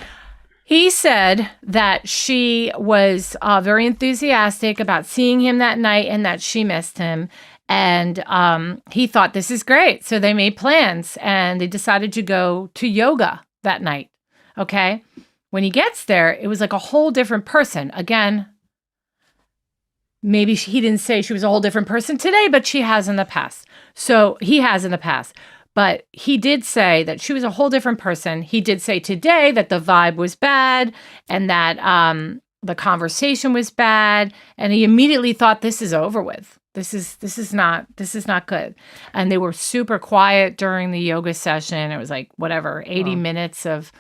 he said that she was very enthusiastic about seeing him that night and that she missed him. And he thought, this is great. So they made plans and they decided to go to yoga that night. Okay. When he gets there, it was like a whole different person. Again, maybe he didn't say she was a whole different person today, but she has in the past. So he has in the past. But he did say that she was a whole different person. He did say today that the vibe was bad and that the conversation was bad. And he immediately thought, this is over with. This is not good. And they were super quiet during the yoga session. It was like, 80 minutes of.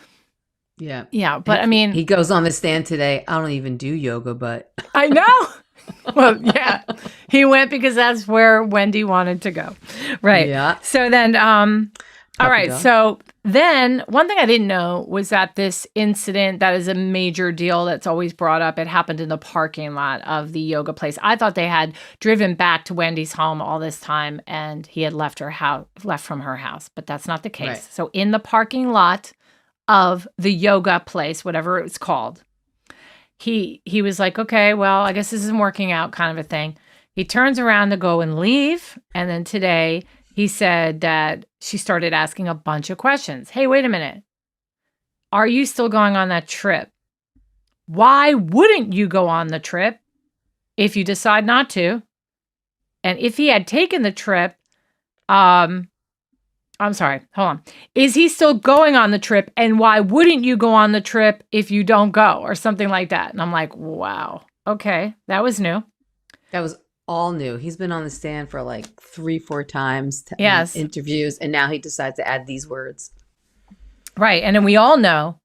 Yeah. Yeah. But I mean, he goes on the stand today. I don't even do yoga, but. I know. Well, yeah, he went because that's where Wendy wanted to go. Right. Yeah. So then, all right. So then one thing I didn't know was that this incident that is a major deal that's always brought up, it happened in the parking lot of the yoga place. I thought they had driven back to Wendy's home all this time and he had left from her house, but that's not the case. Right. So in the parking lot of the yoga place, whatever it's called, he was like, okay, well, I guess this isn't working out kind of a thing. He turns around to go and leave. And then today he said that she started asking a bunch of questions. Hey, wait a minute. Are you still going on that trip? Why wouldn't you go on the trip if you decide not to? And if he had taken the trip, I'm sorry, hold on. Is he still going on the trip? And why wouldn't you go on the trip if you don't go? Or something like that. And I'm like, wow. Okay, that was new. That was all new. He's been on the stand for like 3-4 times Yes. interviews, and now he decides to add these words. Right. And then we all know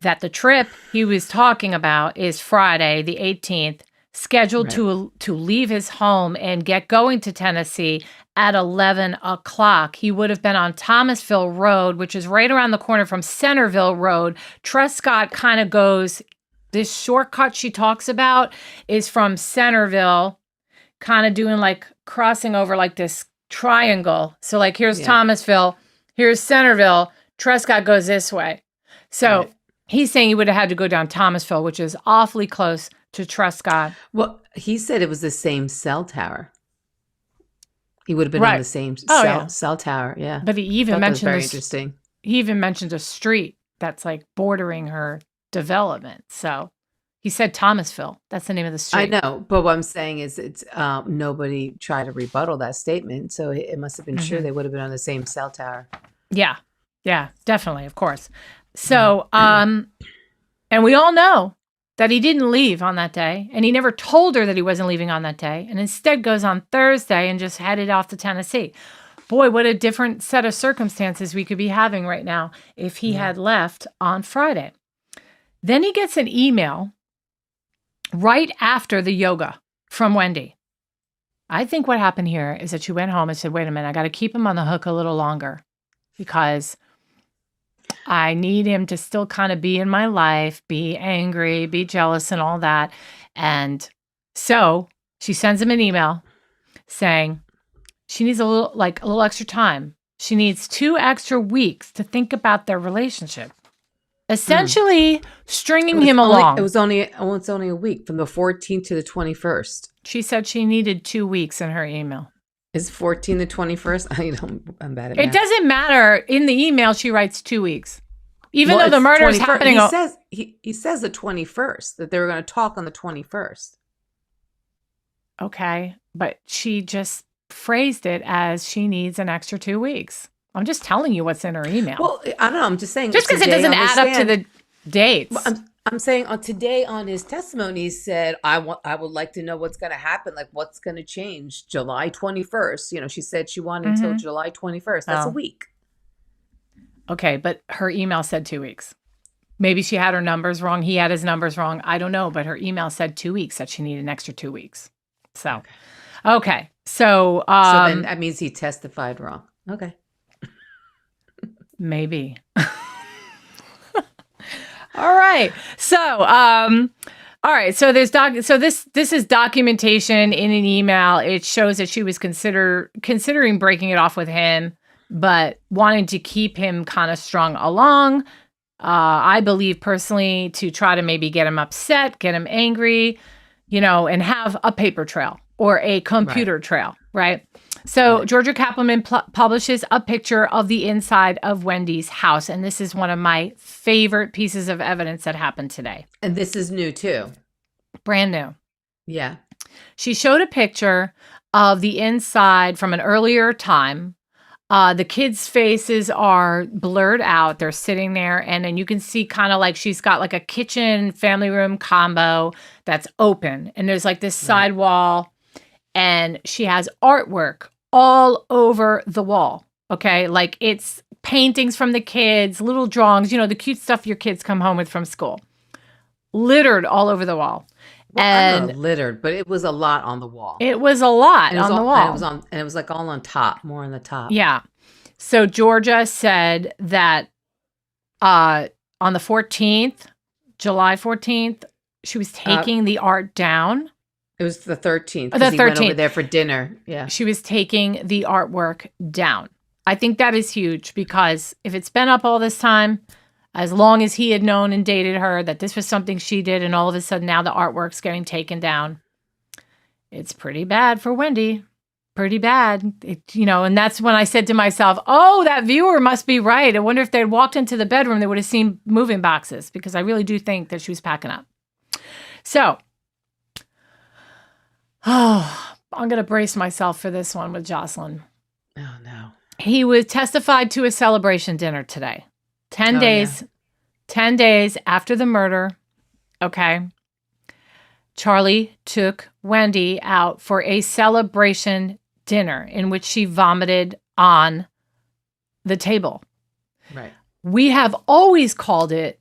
that the trip he was talking about is Friday, the 18th, scheduled to leave his home and get going to Tennessee at 11 o'clock. He would have been on Thomasville Road, which is right around the corner from Centerville Road. Trescott kind of goes, this shortcut she talks about is from Centerville, kind of doing like crossing over like this triangle. So like here's Thomasville, here's Centerville, Trescott goes this way. So he's saying he would have had to go down Thomasville, which is awfully close to Trescott. Well, he said it was the same cell tower. He would have been on the same cell tower. Yeah. But he even mentioned very interesting. He even mentioned a street that's like bordering her development. So he said Thomasville. That's the name of the street. I know, but what I'm saying is it's nobody tried to rebuttal that statement. So it must have been true. They would have been on the same cell tower. Yeah. Yeah, definitely. Of course. So, and we all know that he didn't leave on that day, and he never told her that he wasn't leaving on that day, and instead goes on Thursday and just headed off to Tennessee. Boy, what a different set of circumstances we could be having right now if he had left on Friday. Then he gets an email right after the yoga from Wendy. I think what happened here is that she went home and said, wait a minute, I got to keep him on the hook a little longer because I need him to still kind of be in my life, be angry, be jealous and all that. And so she sends him an email saying she needs a little extra time. She needs 2 extra weeks to think about their relationship. Essentially stringing him along. It's only a week from the 14th to the 21st. She said she needed 2 weeks in her email. Is 14 the 21st? I'm bad at math. It doesn't matter. In the email, she writes 2 weeks. Even though the murder is happening. He says the 21st, that they were going to talk on the 21st. Okay. But she just phrased it as she needs an extra 2 weeks. I'm just telling you what's in her email. Well, I don't know. I'm just saying. Just because it doesn't add up to the dates. Well, I'm saying today on his testimony, he said, I would like to know what's going to happen. Like what's going to change July 21st. You know, she said she wanted until July 21st. That's a week. Okay. But her email said 2 weeks. Maybe she had her numbers wrong. He had his numbers wrong. I don't know. But her email said 2 weeks, that she needed an extra 2 weeks. So, okay. So then that means he testified wrong. Okay. Maybe. All right. So, all right. So this is documentation in an email. It shows that she was considering breaking it off with him, but wanting to keep him kind of strung along. I believe personally to try to maybe get him upset, get him angry, and have a paper trail or a computer trail, right? So Georgia Kappelman publishes a picture of the inside of Wendy's house. And this is one of my favorite pieces of evidence that happened today. And this is new too. Brand new. Yeah. She showed a picture of the inside from an earlier time. The kids' faces are blurred out. They're sitting there. And then you can see kind of like she's got like a kitchen family room combo that's open. And there's like this side wall. And she has artwork all over the wall, okay? Like it's paintings from the kids, little drawings, the cute stuff your kids come home with from school. Littered all over the wall. Well, I don't know, littered, but it was a lot on the wall. It was a lot on the wall. And it was like all on top, more on the top. Yeah. So Georgia said that on the 14th, July 14th, she was taking the art down. It was the 13th. The 13th. He went over there for dinner. Yeah. She was taking the artwork down. I think that is huge because if it's been up all this time, as long as he had known and dated her, that this was something she did, and all of a sudden now the artwork's getting taken down, it's pretty bad for Wendy. Pretty bad. And that's when I said to myself, oh, that viewer must be right. I wonder if they had walked into the bedroom, they would have seen moving boxes, because I really do think that she was packing up. So, I'm going to brace myself for this one with Jocelyn. Oh, no. He was testified to a celebration dinner today. 10 days. Yeah. 10 days after the murder. Okay. Charlie took Wendy out for a celebration dinner in which she vomited on the table. Right. We have always called it,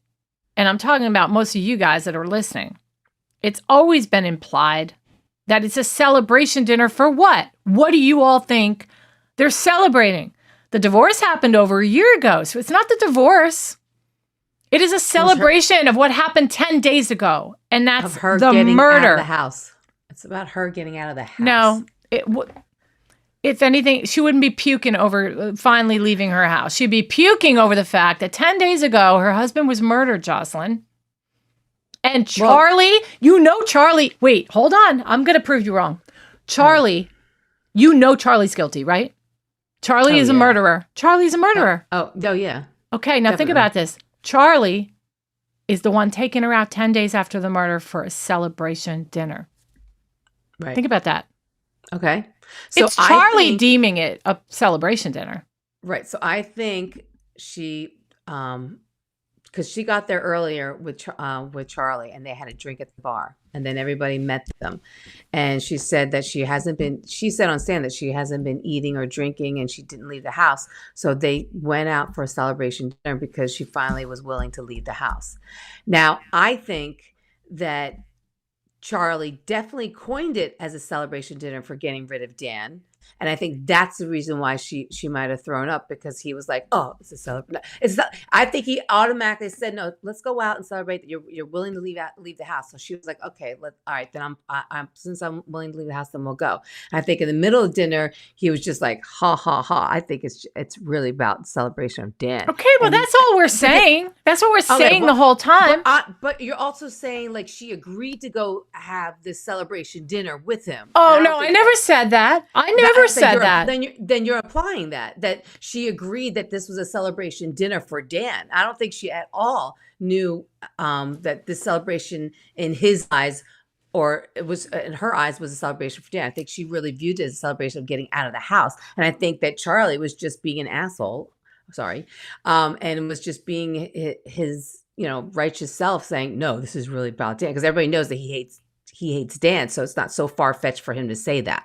and I'm talking about most of you guys that are listening, it's always been implied that it's a celebration dinner for what? What do you all think they're celebrating? The divorce happened over a year ago, so it's not the divorce. It is a celebration of what happened 10 days ago, and that's her the getting murder. Out of the house. It's about her getting out of the house. No, if anything, she wouldn't be puking over finally leaving her house. She'd be puking over the fact that 10 days ago, her husband was murdered, Jocelyn. And Charlie, Charlie, wait, hold on. I'm going to prove you wrong. Charlie, Charlie's guilty, right? Charlie is a murderer. Charlie's a murderer. Oh, yeah. Okay, now think about this. Charlie is the one taking her out 10 days after the murder for a celebration dinner. Right. Think about that. Okay. So it's Charlie deeming it a celebration dinner. Right. So I think she, because she got there earlier with Charlie, and they had a drink at the bar, and then everybody met them, and she said that she said on stand that she hasn't been eating or drinking, and she didn't leave the house. So they went out for a celebration dinner because she finally was willing to leave the house. Now, I think that Charlie definitely coined it as a celebration dinner for getting rid of Dan. And I think that's the reason why she might have thrown up, because he was like, "Oh, it's a celebration." It's not. I think he automatically said, "No, let's go out and celebrate that you're willing to leave the house." So she was like, "Okay, all right, then I'm since I'm willing to leave the house, then we'll go." And I think in the middle of dinner, he was just like, "Ha ha ha!" I think it's really about celebration of Dan. Okay, well, that's all we're saying. That's what we're saying the whole time. But you're also saying like she agreed to go have this celebration dinner with him. Oh no, I never said that. I never said that. Then you're implying that she agreed that this was a celebration dinner for Dan. I don't think she at all knew that this celebration in his eyes, or it was in her eyes, was a celebration for Dan. I think she really viewed it as a celebration of getting out of the house. And I think that Charlie was just being an asshole. Sorry, and was just being his righteous self, saying, "No, this is really about Dan," because everybody knows that he hates Dan. So it's not so far fetched for him to say that.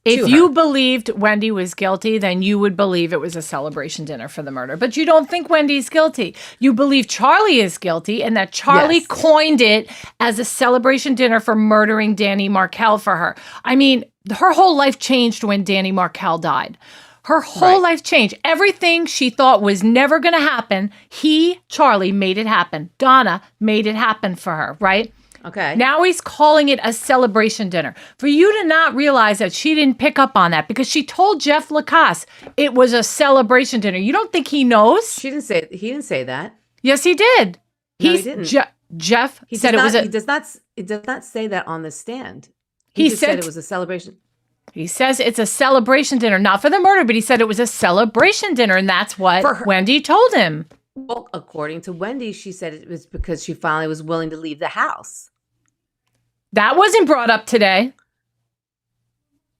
If you believed Wendy was guilty, then you would believe it was a celebration dinner for the murder. But you don't think Wendy's guilty. You believe Charlie is guilty, and that Charlie coined it as a celebration dinner for murdering Danny Markel for her. I mean, her whole life changed when Danny Markel died. Her whole life changed. Everything she thought was never going to happen, Charlie, made it happen. Donna made it happen for her, right? Okay. Now he's calling it a celebration dinner. For you to not realize that she didn't pick up on that, because she told Jeff Lacasse it was a celebration dinner. You don't think he knows? He didn't say that. Yes, he did. No, he didn't. Jeff said it was a... He does not say that on the stand. He said it was a celebration. He says it's a celebration dinner, not for the murder, but he said it was a celebration dinner, and that's what Wendy told him. Well, according to Wendy, she said it was because she finally was willing to leave the house. That wasn't brought up today.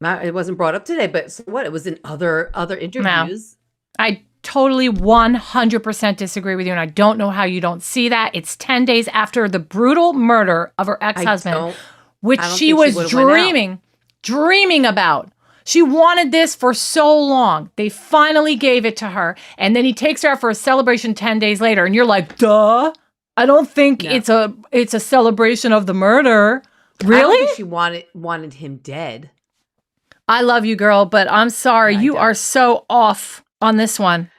It wasn't brought up today, but so what? It was in other interviews. No. I totally 100% disagree with you, and I don't know how you don't see that. It's 10 days after the brutal murder of her ex-husband, which she was dreaming about. She wanted this for so long. They finally gave it to her, and then he takes her out for a celebration 10 days later, and you're like, duh. I don't think it's a celebration of the murder. Really? I don't think she wanted him dead. I love you, girl, but I'm sorry. You are so off on this one.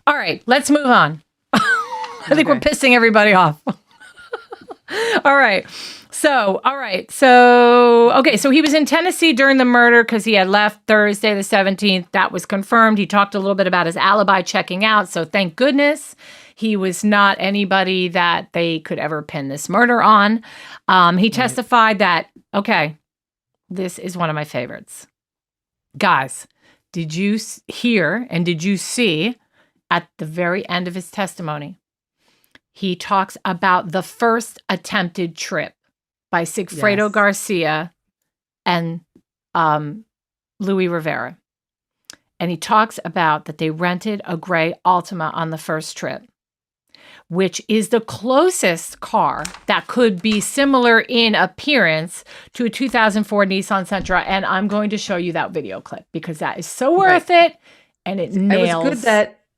All right, let's move on. I think we're pissing everybody off. All right. So he was in Tennessee during the murder because he had left Thursday the 17th. That was confirmed. He talked a little bit about his alibi checking out. So thank goodness he was not anybody that they could ever pin this murder on. He testified that, this is one of my favorites. Guys, did you hear and did you see at the very end of his testimony, he talks about the first attempted trip by Sigfredo Garcia and Louis Rivera. And he talks about that they rented a gray Altima on the first trip, which is the closest car that could be similar in appearance to a 2004 Nissan Sentra. And I'm going to show you that video clip because that is so worth it. And it nails.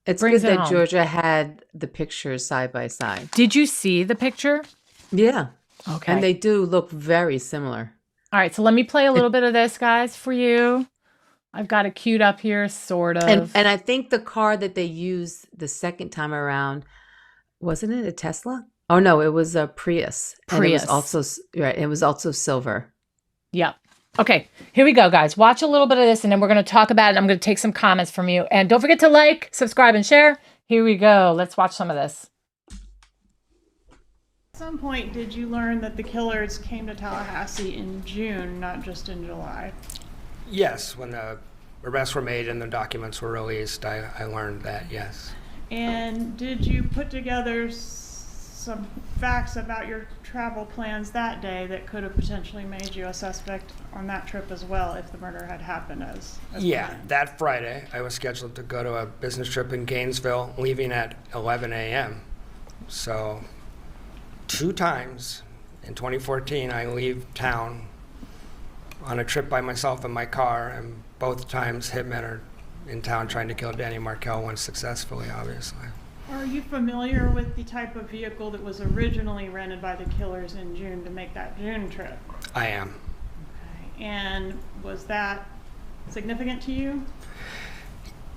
It's good that Georgia had the pictures side by side. Did you see the picture? Yeah. Okay. And they do look very similar. All right. So let me play a little bit of this, guys, for you. I've got it queued up here, sort of. And I think the car that they used the second time around, wasn't it a Tesla? Oh no, it was a Prius. And it was also It was also silver. Yep. Okay, here we go, guys. Watch a little bit of this, and then we're going to talk about it. And I'm going to take some comments from you, and don't forget to like, subscribe, and share. Here we go. Let's watch some of this. At some point, did you learn that the killers came to Tallahassee in June, not just in July? Yes, when the arrests were made and the documents were released, I learned that, yes. And did you put together some facts about your travel plans that day that could have potentially made you a suspect on that trip as well if the murder had happened as Yeah, planned? that Friday, I was scheduled to go to a business trip in Gainesville, leaving at 11 a.m. So 2 times in 2014, I leave town on a trip by myself in my car, and both times hitmen are in town trying to kill Danny Markel, once successfully, obviously. Are you familiar with the type of vehicle that was originally rented by the killers in June to make that June trip? I am. Okay. And was that significant to you?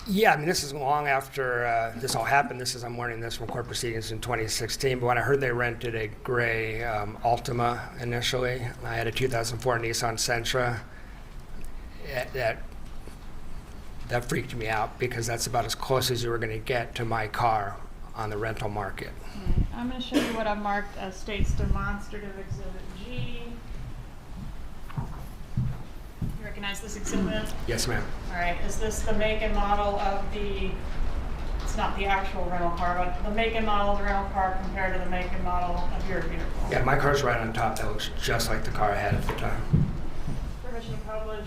Yeah, I mean, this is long after this all happened. I'm learning this from court proceedings in 2016. But when I heard they rented a gray Altima initially, I had a 2004 Nissan Sentra. That freaked me out because that's about as close as you were going to get to my car on the rental market. Right. I'm going to show you what I've marked as State's Demonstrative Exhibit G. You recognize this exhibit? Yes, ma'am. All right. Is this the make and model of the, it's not the actual rental car, but the make and model of the rental car compared to the make and model of your vehicle? Yeah, my car's right on top. That looks just like the car I had at the time. Permission to publish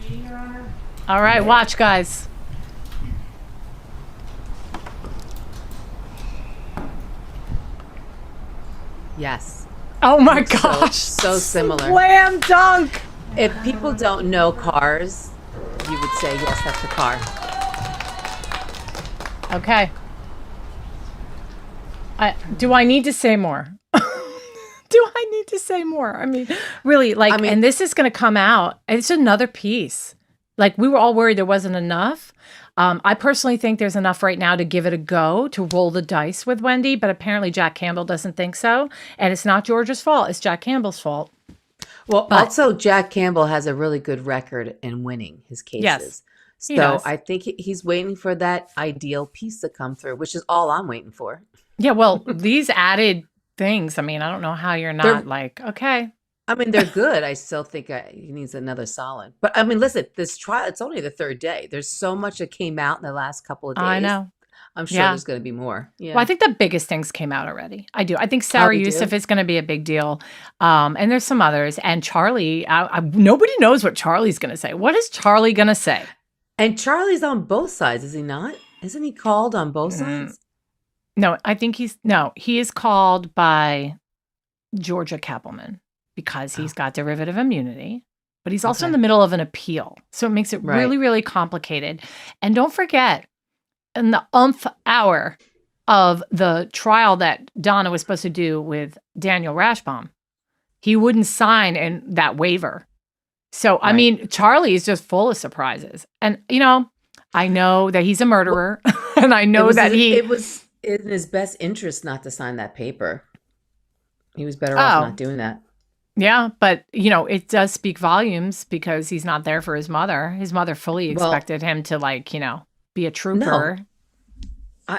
G, Your Honor? All right, watch, guys. Yes. Oh my gosh. So similar. Slam dunk. If people don't know cars, you would say, yes, that's the car. Okay. Do I need to say more? Do I need to say more? I mean, really, and this is going to come out. It's another piece. Like, we were all worried there wasn't enough. I personally think there's enough right now to give it a go, to roll the dice with Wendy, but apparently Jack Campbell doesn't think so. And it's not Georgia's fault. It's Jack Campbell's fault. Well, also, Jack Campbell has a really good record in winning his cases. Yes, so I think he's waiting for that ideal piece to come through, which is all I'm waiting for. Yeah, well, these added things, I mean, I don't know how you're not okay. I mean, they're good. I still think he needs another solid. But I mean, listen, this trial, it's only the 3rd day. There's so much that came out in the last couple of days. I know. I'm sure there's going to be more. Yeah. Well, I think the biggest things came out already. I do. I think Sarah Youssef is going to be a big deal. And there's some others. And Charlie, nobody knows what Charlie's going to say. What is Charlie going to say? And Charlie's on both sides, is he not? Isn't he called on both sides? No, I think he is called by Georgia Kappelman because he's got derivative immunity, but he's also in the middle of an appeal. So it makes it really, really complicated. And don't forget, in the hour of the trial that Donna was supposed to do with Daniel Rashbaum, he wouldn't sign that waiver. So, I mean, Charlie is just full of surprises. And, I know that he's a murderer. And I know it was in his best interest not to sign that paper. He was better off not doing that. Yeah, but, it does speak volumes because he's not there for his mother. His mother fully expected him to, be a trooper. I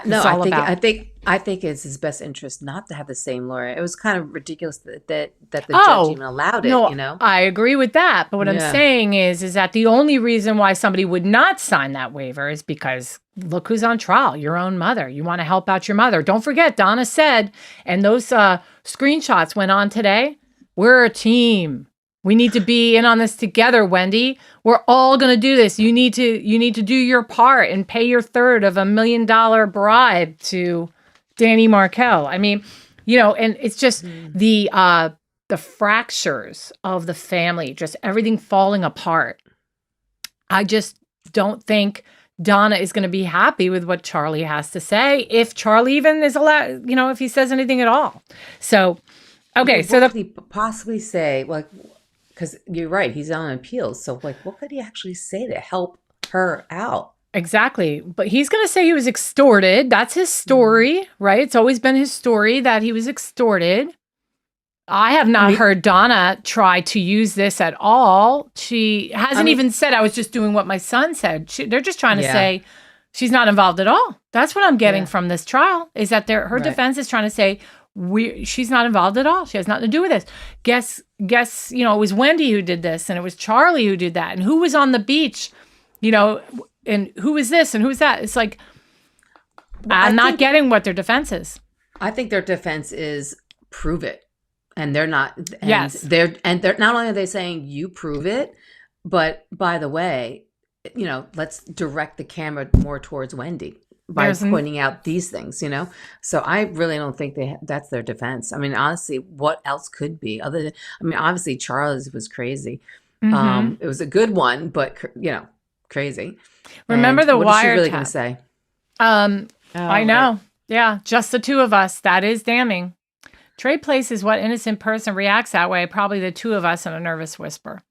think it's his best interest not to have the same lawyer. It was kind of ridiculous that the judge even allowed it, I agree with that. But what I'm saying is that the only reason why somebody would not sign that waiver is because look who's on trial, your own mother. You want to help out your mother. Don't forget, Donna said, and those screenshots went on today, we're a team. We need to be in on this together, Wendy. We're all going to do this. You need to do your part and pay your third of $1 million bribe to Danny Markel. I mean, and it's just the fractures of the family, just everything falling apart. I just don't think Donna is going to be happy with what Charlie has to say, if Charlie even is allowed, if he says anything at all. So, okay. What could he possibly say? Like, because you're right, he's on appeals. So, like, what could he actually say to help her out? Exactly. But he's going to say he was extorted. That's his story, right? It's always been his story that he was extorted. I have not heard Donna try to use this at all. She hasn't even said, I was just doing what my son said. They're just trying to say she's not involved at all. That's what I'm getting from this trial, is that her defense is trying to say, she's not involved at all. She has nothing to do with this. Guess, it was Wendy who did this, and it was Charlie who did that. And who was on the beach, and who was this and who's that? It's like, I'm not getting what their defense is. I think their defense is prove it. And they're not. And yes. They're not only are they saying you prove it, but by the way, let's direct the camera more towards Wendy by pointing out these things, So I really don't think that's their defense. I mean, honestly, what else could be other than, obviously Charles was crazy. Mm-hmm. It was a good one, but crazy. Remember and the what wiretap? What is she really going to say? I know. Right. Yeah. Just the two of us. That is damning. Trade places what innocent person reacts that way. Probably the two of us in a nervous whisper.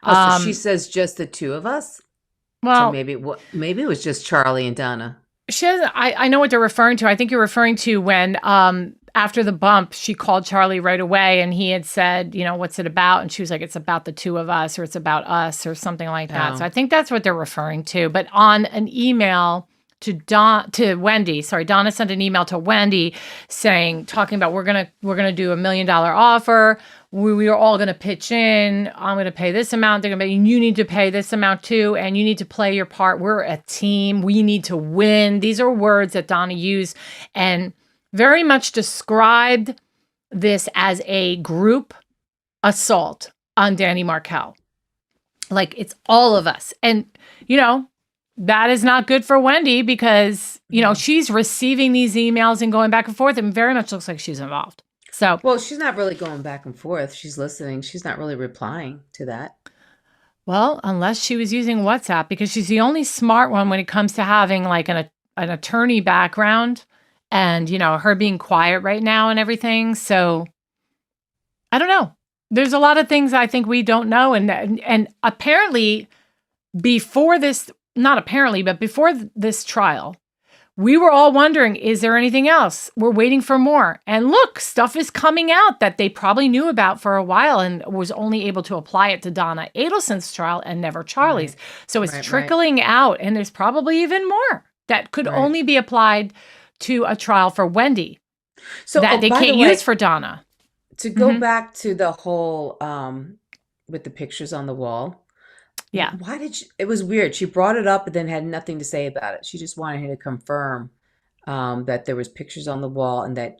So she says just the two of us? Well, so maybe it was just Charlie and Donna. I know what they're referring to. I think you're referring to when after the bump, she called Charlie right away and he had said, what's it about? And she was like, it's about the two of us, or it's about us, or something like that. So I think that's what they're referring to. But on an email to Wendy, Donna sent an email to Wendy talking about we're gonna do $1 million offer. We are all gonna pitch in. I'm gonna pay this amount. They're gonna pay, and you need to pay this amount too, and you need to play your part. We're a team. We need to win. These are words that Donna used and very much described this as a group assault on Danny Markel. Like, it's all of us. And, that is not good for Wendy because, she's receiving these emails and going back and forth, and very much looks like she's involved. So, well, she's not really going back and forth. She's listening. She's not really replying to that. Well, unless she was using WhatsApp, because she's the only smart one when it comes to having like an attorney background and, her being quiet right now and everything. So I don't know. There's a lot of things I think we don't know. And apparently before this, not apparently, but before this trial, we were all wondering, is there anything else? We're waiting for more. And look, stuff is coming out that they probably knew about for a while and was only able to apply it to Donna Adelson's trial and never Charlie's. Right. So it's trickling out, and there's probably even more that could only be applied to a trial for Wendy that they can't use for Donna. To go back to the whole with the pictures on the wall. Yeah. Why did it was weird. She brought it up but then had nothing to say about it. She just wanted him to confirm that there was pictures on the wall and that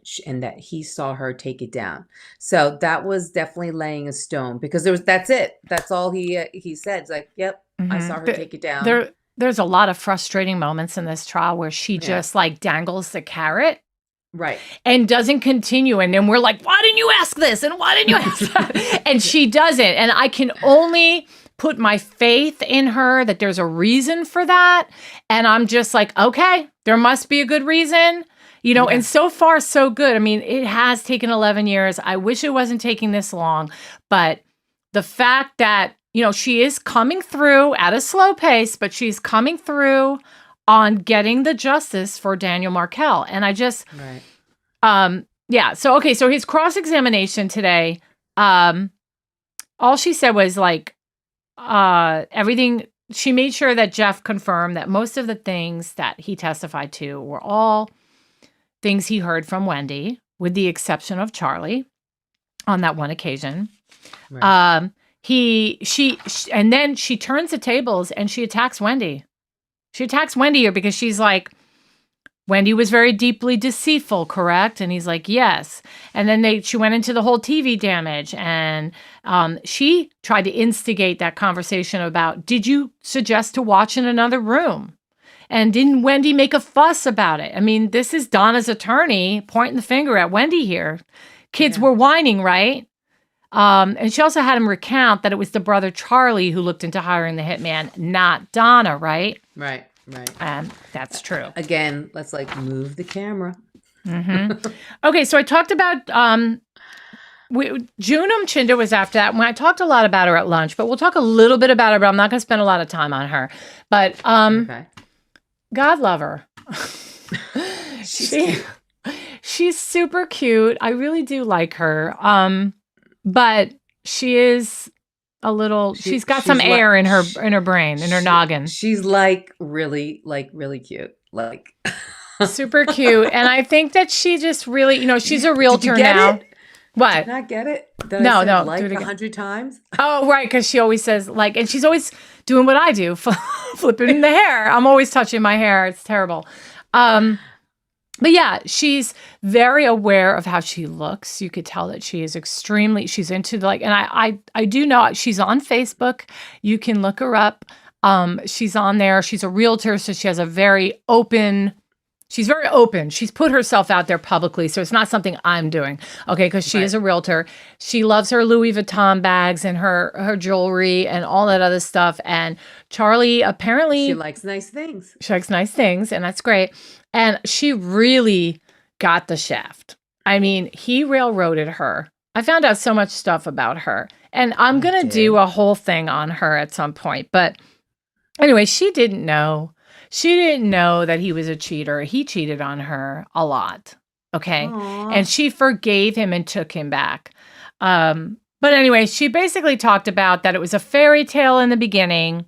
he saw her take it down. So that was definitely laying a stone because that's it. That's all he said. It's like, yep, I saw her take it down. There's a lot of frustrating moments in this trial where she just like dangles the carrot. Right. And doesn't continue. And then we're like, why didn't you ask this? And why didn't you ask that? And she doesn't. And I can only put my faith in her that there's a reason for that. And I'm just like, okay, there must be a good reason, and so far so good. I mean, it has taken 11 years. I wish it wasn't taking this long, but the fact that, she is coming through at a slow pace, but she's coming through on getting the justice for Daniel Markel. And I just, So, okay. So his cross-examination today, all she said was like, everything, she made sure that Jeff confirmed that most of the things that he testified to were all things he heard from Wendy, with the exception of Charlie on that one occasion. Right. And then she turns the tables and she attacks Wendy. She attacks Wendy here because she's like, Wendy was very deeply deceitful, correct? And he's like, yes. And then she went into the whole TV damage, and she tried to instigate that conversation about, did you suggest to watch in another room? And didn't Wendy make a fuss about it? I mean, this is Donna's attorney pointing the finger at Wendy here. Kids were whining, right? And she also had him recount that it was the brother Charlie who looked into hiring the hitman, not Donna, right? Right. That's true. Again, let's move the camera. Mm-hmm. Okay, so I talked about June Umchinda was after that. When I talked a lot about her at lunch, but we'll talk a little bit about her, but I'm not going to spend a lot of time on her. But Okay. God love her. She's super cute. I really do like her. But she is a little. She's got some air in her brain, in her noggin. She's really cute. Super cute. And I think that she just really, she's a realtor now. It? What? Did not get it? No. Like 100 times? Oh, right. Because she always says and she's always doing what I do, flipping the hair. I'm always touching my hair. It's terrible. But yeah, she's very aware of how she looks. You could tell that she is she's into and I do know she's on Facebook. You can look her up. She's on there. She's a realtor. So she has she's very open. She's put herself out there publicly. So it's not something I'm doing. Okay. Cause she is a realtor. She loves her Louis Vuitton bags and her jewelry and all that other stuff. And Charlie apparently. She likes nice things. And that's great. And she really got the shaft. I mean, he railroaded her. I found out so much stuff about her. And I'm going to do a whole thing on her at some point. But anyway, she didn't know. She didn't know that he was a cheater. He cheated on her a lot. Okay. Aww. And she forgave him and took him back. But anyway, she basically talked about that it was a fairy tale in the beginning.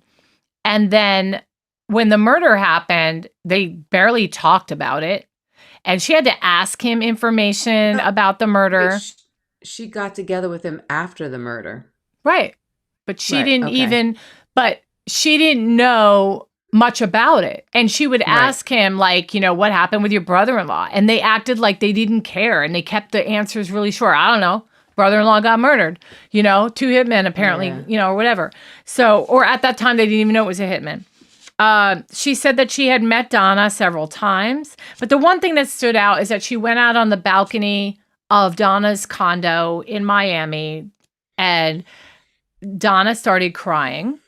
And then when the murder happened, they barely talked about it. And she had to ask him information about the murder. She got together with him after the murder. Right. But she didn't she didn't know much about it. And she would ask him what happened with your brother-in-law? And they acted like they didn't care. And they kept the answers really short. I don't know. Brother-in-law got murdered, 2 hitmen apparently, or whatever. So, or at that time, they didn't even know it was a hitman. She said that she had met Donna several times. But the one thing that stood out is that she went out on the balcony of Donna's condo in Miami, and Donna started crying.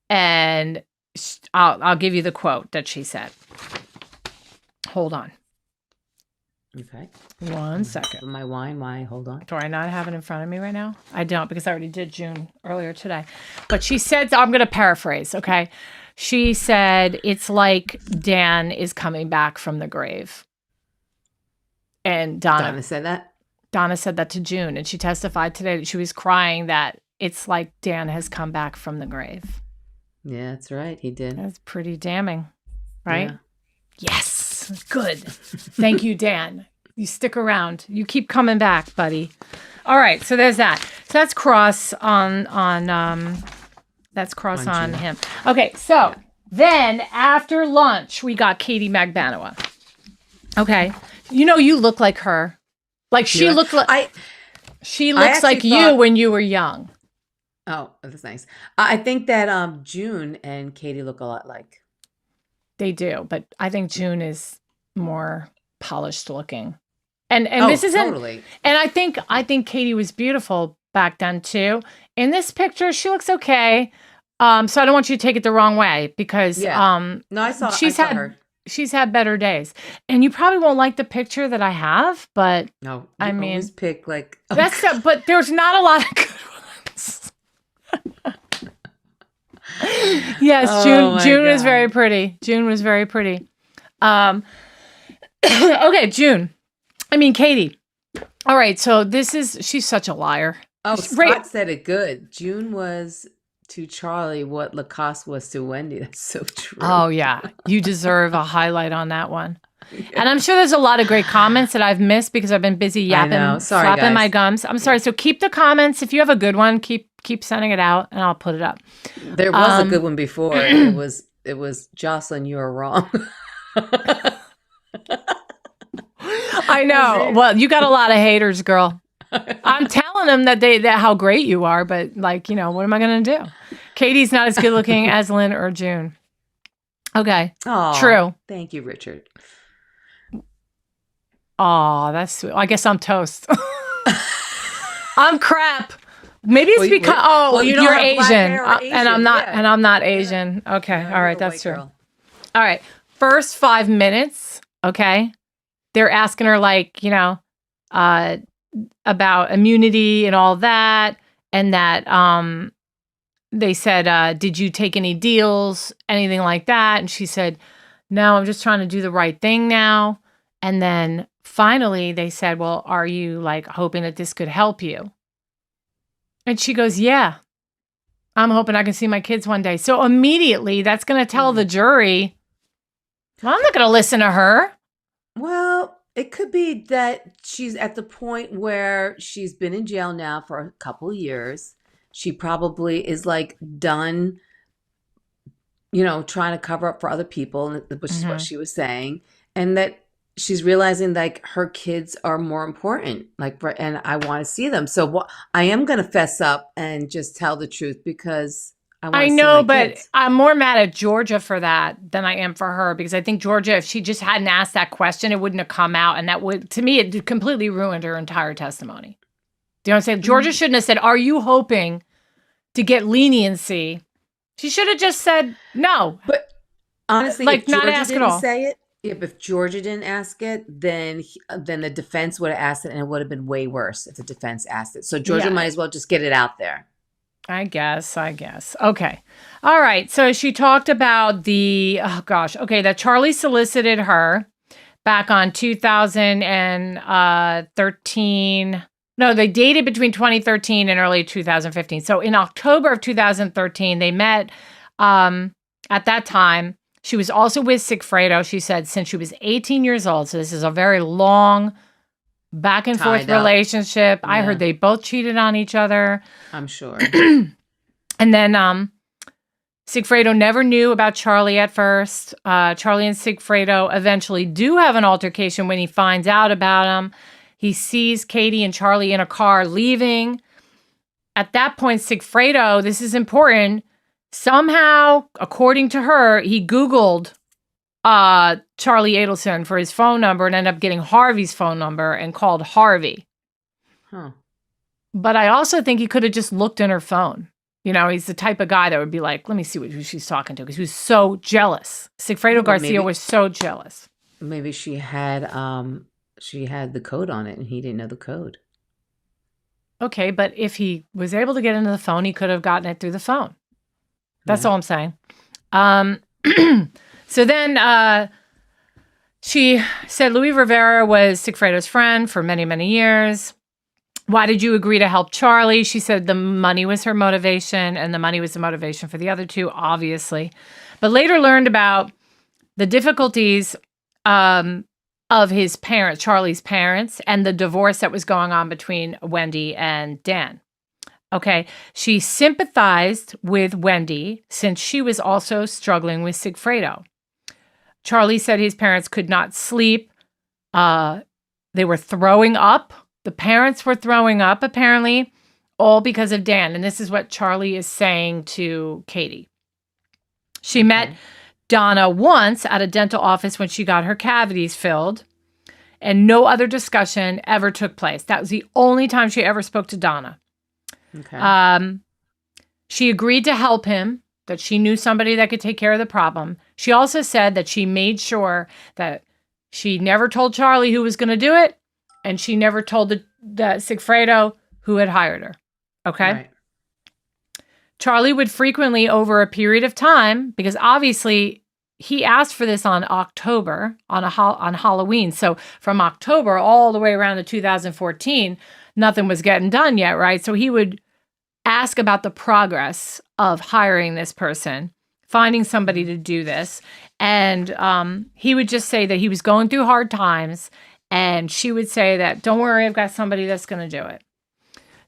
And I'll give you the quote that she said. Hold on. Okay. 1 second. My wine. Why? Hold on. Do I not have it in front of me right now? I don't, because I already did June earlier today. But she said, I'm going to paraphrase, okay? She said, it's like Dan is coming back from the grave. And Donna said that? Donna said that to June, and she testified today that she was crying that it's like Dan has come back from the grave. Yeah, that's right. He did. That's pretty damning, right? Yeah. Yes. Good. Thank you, Dan. You stick around. You keep coming back, buddy. All right. So there's that. So that's cross on him. Okay. So then after lunch, we got Katie Magbanua. Okay. You look like her. Like she looked like she looks like you when you were young. Oh, that's nice. I think that June and Katie look a lot like. They do, but I think June is more polished looking. And this isn't totally. And I think Katie was beautiful back then too. In this picture, she looks okay. So I don't want you to take it the wrong way because no, I saw her. She's had better days. And you probably won't like the picture that I have, but no, I mean, always pick but there's not a lot of good ones. Yes, June was very pretty. June was very pretty. Okay, Katie. All right, so she's such a liar. Oh, Scott said it good. June was to Charlie what Lacasse was to Wendy. That's so true. Oh, yeah. You deserve a highlight on that one. Yeah. And I'm sure there's a lot of great comments that I've missed because I've been busy yapping, flapping my gums. I'm sorry. So keep the comments. If you have a good one, keep sending it out and I'll put it up. There was a good one before. It was Jocelyn, you are wrong. I know. Well, you got a lot of haters, girl. I'm telling them that how great you are, but like, what am I going to do? Katie's not as good looking as Lynn or June. Okay. Oh, true. Thank you, Richard. Oh, that's sweet. I guess I'm toast. I'm crap. Maybe it's because you don't you're have black Asian, hair or and I'm not, yeah. and I'm not Asian. Okay, Yeah, all right, you're a that's white true. girl. All right, first 5 minutes. Okay, they're asking her like about immunity and all that, and that they said, did you take any deals, anything like that? And she said, no, I'm just trying to do the right thing now. And then finally they said, well, are you like hoping that this could help you? And she goes, yeah, I'm hoping I can see my kids one day. So immediately that's going to tell the jury, well, I'm not going to listen to her. Well, it could be that she's at the point where she's been in jail now for a couple of years. She probably is like done, trying to cover up for other people, which is what she was saying. And that she's realizing like her kids are more important, and I want to see them. So I am going to fess up and just tell the truth because I want to see my but kids. I'm more mad at Georgia for that than I am for her, because I think Georgia, if she just hadn't asked that question, it wouldn't have come out. And that would, to me, it completely ruined her entire testimony. Do you know what I'm saying? Georgia shouldn't have said, are you hoping to get leniency? She should have just said no. But honestly, like if Georgia not ask didn't at all. say it, if Georgia didn't ask it, then the defense would have asked it, and it would have been way worse if the defense asked it. So Georgia might as well just get it out there. I guess. Okay. All right. So she talked about that Charlie solicited her back on 2013. No, they dated between 2013 and early 2015. So in October of 2013, they met. At that time, she was also with Sigfredo, she said, since she was 18 years old. So this is a very long back and forth relationship. Yeah. I heard they both cheated on each other. I'm sure. And then Sigfredo never knew about Charlie at first. Charlie and Sigfredo eventually do have an altercation when he finds out about him. He sees Katie and Charlie in a car leaving. At that point, Sigfredo, this is important, somehow, according to her, he Googled Charlie Adelson for his phone number and ended up getting Harvey's phone number and called Harvey. Huh. But I also think he could have just looked in her phone. He's the type of guy that would be like, let me see who she's talking to, because he was so jealous. Sigfredo Garcia was so jealous. Maybe she had the code on it and he didn't know the code. Okay, but if he was able to get into the phone, he could have gotten it through the phone. That's all I'm saying. So then she said Louis Rivera was Sigfredo's friend for many, many years. Why did you agree to help Charlie? She said the money was her motivation, and the money was the motivation for the other two, obviously. But later learned about the difficulties of his parents, Charlie's parents, and the divorce that was going on between Wendy and Dan. Okay, she sympathized with Wendy since she was also struggling with Sigfredo. Charlie said his parents could not sleep. They were throwing up. The parents were throwing up, apparently, all because of Dan. And this is what Charlie is saying to Katie. She met Donna once at a dental office when she got her cavities filled, and no other discussion ever took place. That was the only time she ever spoke to Donna. Okay. She agreed to help him, that she knew somebody that could take care of the problem. She also said that she made sure that she never told Charlie who was going to do it, and she never told the Sigfredo who had hired her. Okay? Right. Charlie would frequently, over a period of time, because obviously he asked for this on October, on Halloween. So from October all the way around to 2014, nothing was getting done yet, right? So he would ask about the progress of hiring this person, finding somebody to do this. And he would just say that he was going through hard times. And she would say that, don't worry, I've got somebody that's going to do it.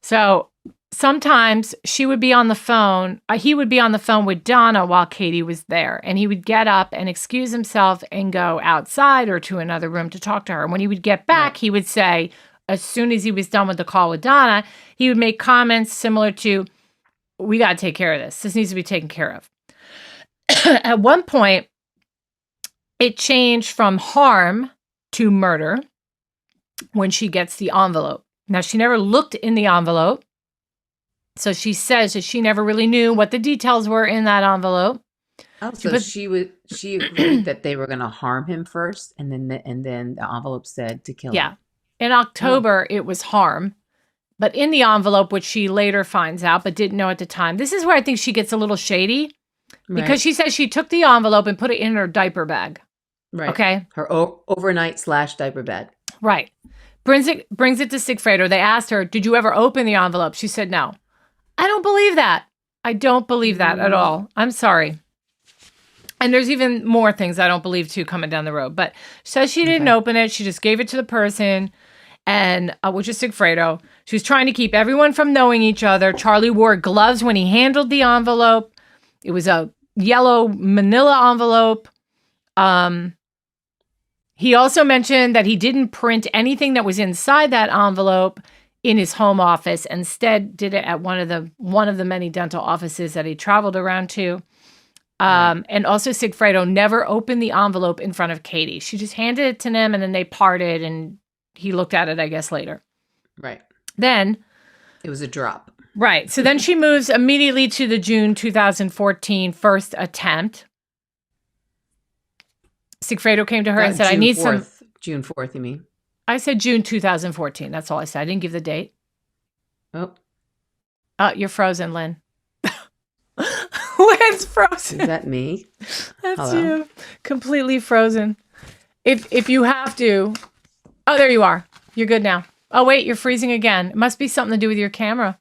So sometimes she would be on the phone. He would be on the phone with Donna while Katie was there. And he would get up and excuse himself and go outside or to another room to talk to her. And when he would get back, he would say, as soon as he was done with the call with Donna, he would make comments similar to, we got to take care of this. This needs to be taken care of. At one point, it changed from harm to murder when she gets the envelope. Now, she never looked in the envelope. So she says that she never really knew what the details were in that envelope. Oh, so she agreed that they were going to harm him first, and then the envelope said to kill him. Yeah. In October, it was harm. But in the envelope, which she later finds out but didn't know at the time, this is where I think she gets a little shady. Because she says she took the envelope and put it in her diaper bag. Right. Okay. Her overnight / diaper bag. Right. Brings it to Sigfredo. They asked her, did you ever open the envelope? She said, no. I don't believe that. I don't believe that at all. I'm sorry. And there's even more things I don't believe too coming down the road. But she says she didn't open it. She just gave it to the person, and which is Sigfredo. She was trying to keep everyone from knowing each other. Charlie wore gloves when he handled the envelope. It was a yellow manila envelope. He also mentioned that he didn't print anything that was inside that envelope in his home office. Instead, did it at one of the many dental offices that he traveled around to. And also Sigfredo never opened the envelope in front of Katie. She just handed it to him, and then they parted, and he looked at it, I guess, later. Right. Then it was a drop. Right. So then she moves immediately to the June 2014 first attempt. Sigfredo came to her and said, I need some. June 4th, you mean? I said June 2014. That's all I said. I didn't give the date. Oh. You're frozen, Lynn. Lynn's frozen. Is that me? That's Hello? you. Completely frozen. If you have to. Oh, there you are. You're good now. Oh, wait, you're freezing again. It must be something to do with your camera.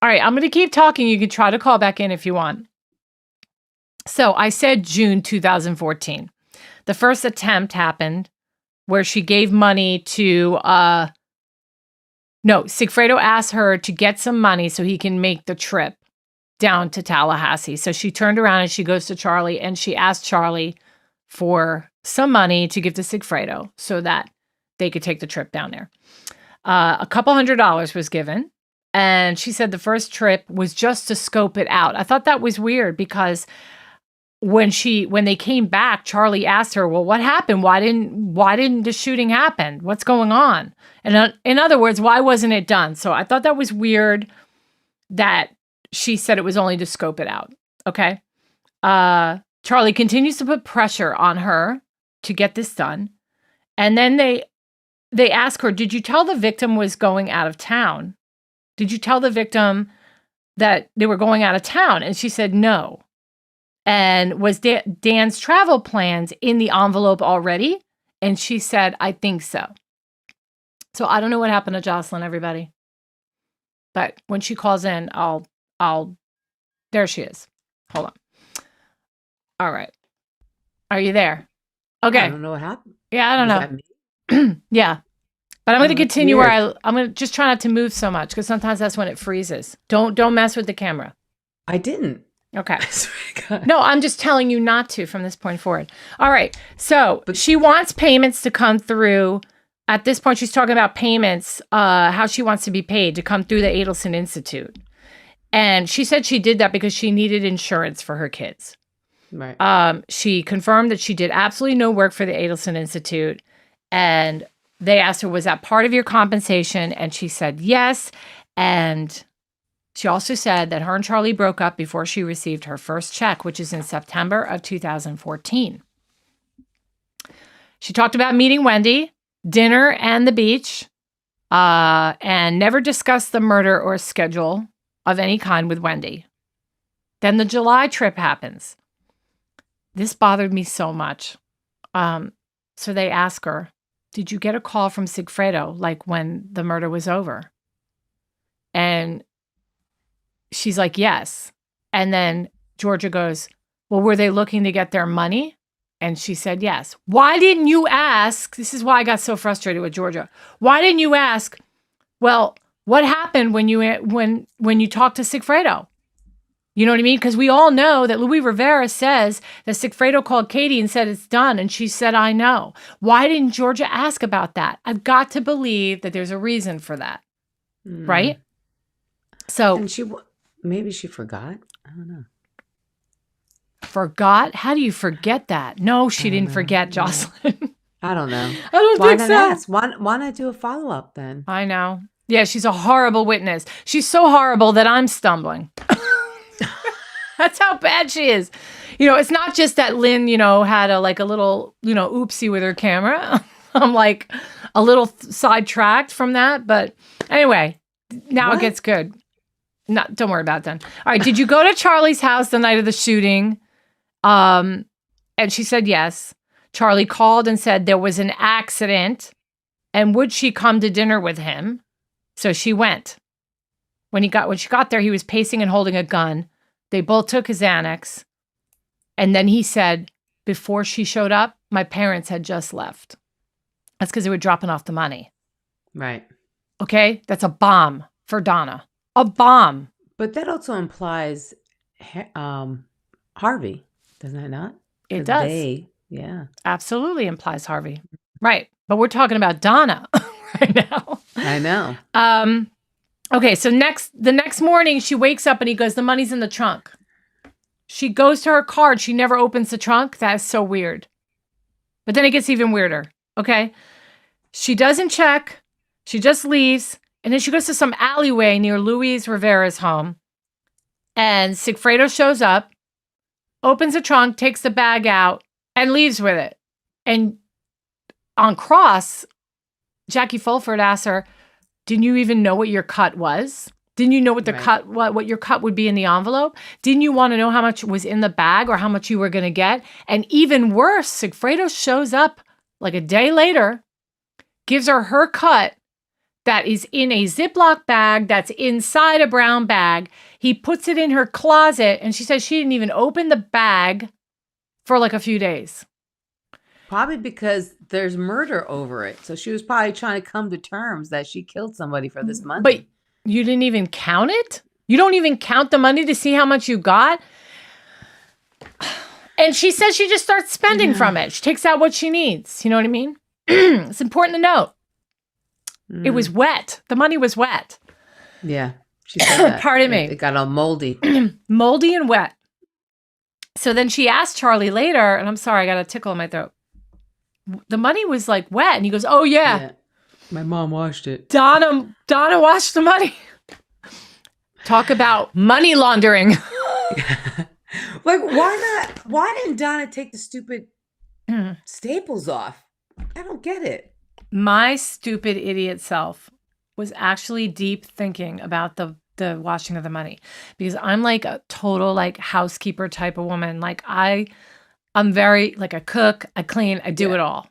All right, I'm going to keep talking. You can try to call back in if you want. So I said June 2014. The first attempt happened where she gave money to, Sigfredo asked her to get some money so he can make the trip down to Tallahassee. So she turned around and she goes to Charlie and she asked Charlie for some money to give to Sigfredo so that they could take the trip down there. A couple $100 was given. And she said the first trip was just to scope it out. I thought that was weird because when they came back, Charlie asked her, well, what happened? Why didn't the shooting happen? What's going on? And in other words, why wasn't it done? So I thought that was weird that she said it was only to scope it out. Okay. Charlie continues to put pressure on her to get this done. And then they ask her, did you tell the victim was going out of town? Did you tell the victim that they were going out of town? And she said no. And was Dan's travel plans in the envelope already? And she said, I think so. So I don't know what happened to Jocelyn, everybody. But when she calls in, there she is. Hold on. All right. Are you there? Okay. I don't know what happened. Yeah, I don't know. Yeah. But I'm going to continue where I'm going to just try not to move so much because sometimes that's when it freezes. Don't mess with the camera. I didn't. Okay. I swear to God. No, I'm just telling you not to from this point forward. All right. So she wants payments to come through. At this point, she's talking about payments, how she wants to be paid to come through the Adelson Institute. And she said she did that because she needed insurance for her kids. Right. She confirmed that she did absolutely no work for the Adelson Institute. And they asked her, was that part of your compensation? And she said yes. And she also said that her and Charlie broke up before she received her first check, which is in September of 2014. She talked about meeting Wendy, dinner, and the beach, and never discussed the murder or schedule of any kind with Wendy. Then the July trip happens. This bothered me so much. So they ask her, did you get a call from Sigfredo, like when the murder was over? And she's like, yes. And then Georgia goes, well, were they looking to get their money? And she said, yes. Why didn't you ask? This is why I got so frustrated with Georgia. Why didn't you ask, well, What happened when you talked to Sigfredo? You know what I mean? Because we all know that Luis Rivera says that Sigfredo called Katie and said it's done, and she said, I know. Why didn't Georgia ask about that? I've got to believe that there's a reason for that, right? So, and maybe she forgot. I don't know. Forgot? How do you forget that? No, she didn't forget, Jocelyn. I don't know. I don't think so. Ask? Why not do a follow-up then? I know. Yeah, she's a horrible witness. She's so horrible that I'm stumbling. That's how bad she is. It's not just that Lynn, had a little, oopsie with her camera. I'm like a little sidetracked from that. But anyway, now it gets good. Don't worry about it then. All right. Did you go to Charlie's house the night of the shooting? And she said yes. Charlie called and said there was an accident. And would she come to dinner with him? So she went. When she got there, he was pacing and holding a gun. They both took his Xanax. And then he said, before she showed up, my parents had just left. That's because they were dropping off the money. Right. Okay? That's a bomb for Donna. A bomb. But that also implies Harvey, doesn't it not? It does. Yeah. Absolutely implies Harvey. Right. But we're talking about Donna right now. I know. Okay, so the next morning she wakes up and he goes, the money's in the trunk. She goes to her car and she never opens the trunk. That is so weird. But then it gets even weirder. Okay. She doesn't check. She just leaves. And then she goes to some alleyway near Luis Rivera's home. And Sigfredo shows up, opens the trunk, takes the bag out, and leaves with it. And on cross, Jackie Fulford asks her, didn't you even know what your cut was? Didn't you know what what your cut would be in the envelope? Didn't you want to know how much was in the bag or how much you were going to get? And even worse, Sigfredo shows up like a day later, gives her cut that is in a Ziploc bag that's inside a brown bag. He puts it in her closet, and she says she didn't even open the bag for like a few days. Probably because there's murder over it. So she was probably trying to come to terms that she killed somebody for this money. But you didn't even count it? You don't even count the money to see how much you got? And she says she just starts spending from it. She takes out what she needs. You know what I mean? It's important to note. It was wet. The money was wet. Yeah. She said that. Pardon me. It got all moldy. Moldy and wet. So then she asked Charlie later, and I'm sorry, I got a tickle in my throat. The money was like wet. And he goes, oh, yeah. My mom washed it. Donna washed the money. Talk about money laundering. Like, why didn't Donna take the stupid staples off? I don't get it. My stupid idiot self was actually deep thinking about the washing of the money, because I'm like a total like housekeeper type of woman. Like I'm very like a cook, I clean, I do it all.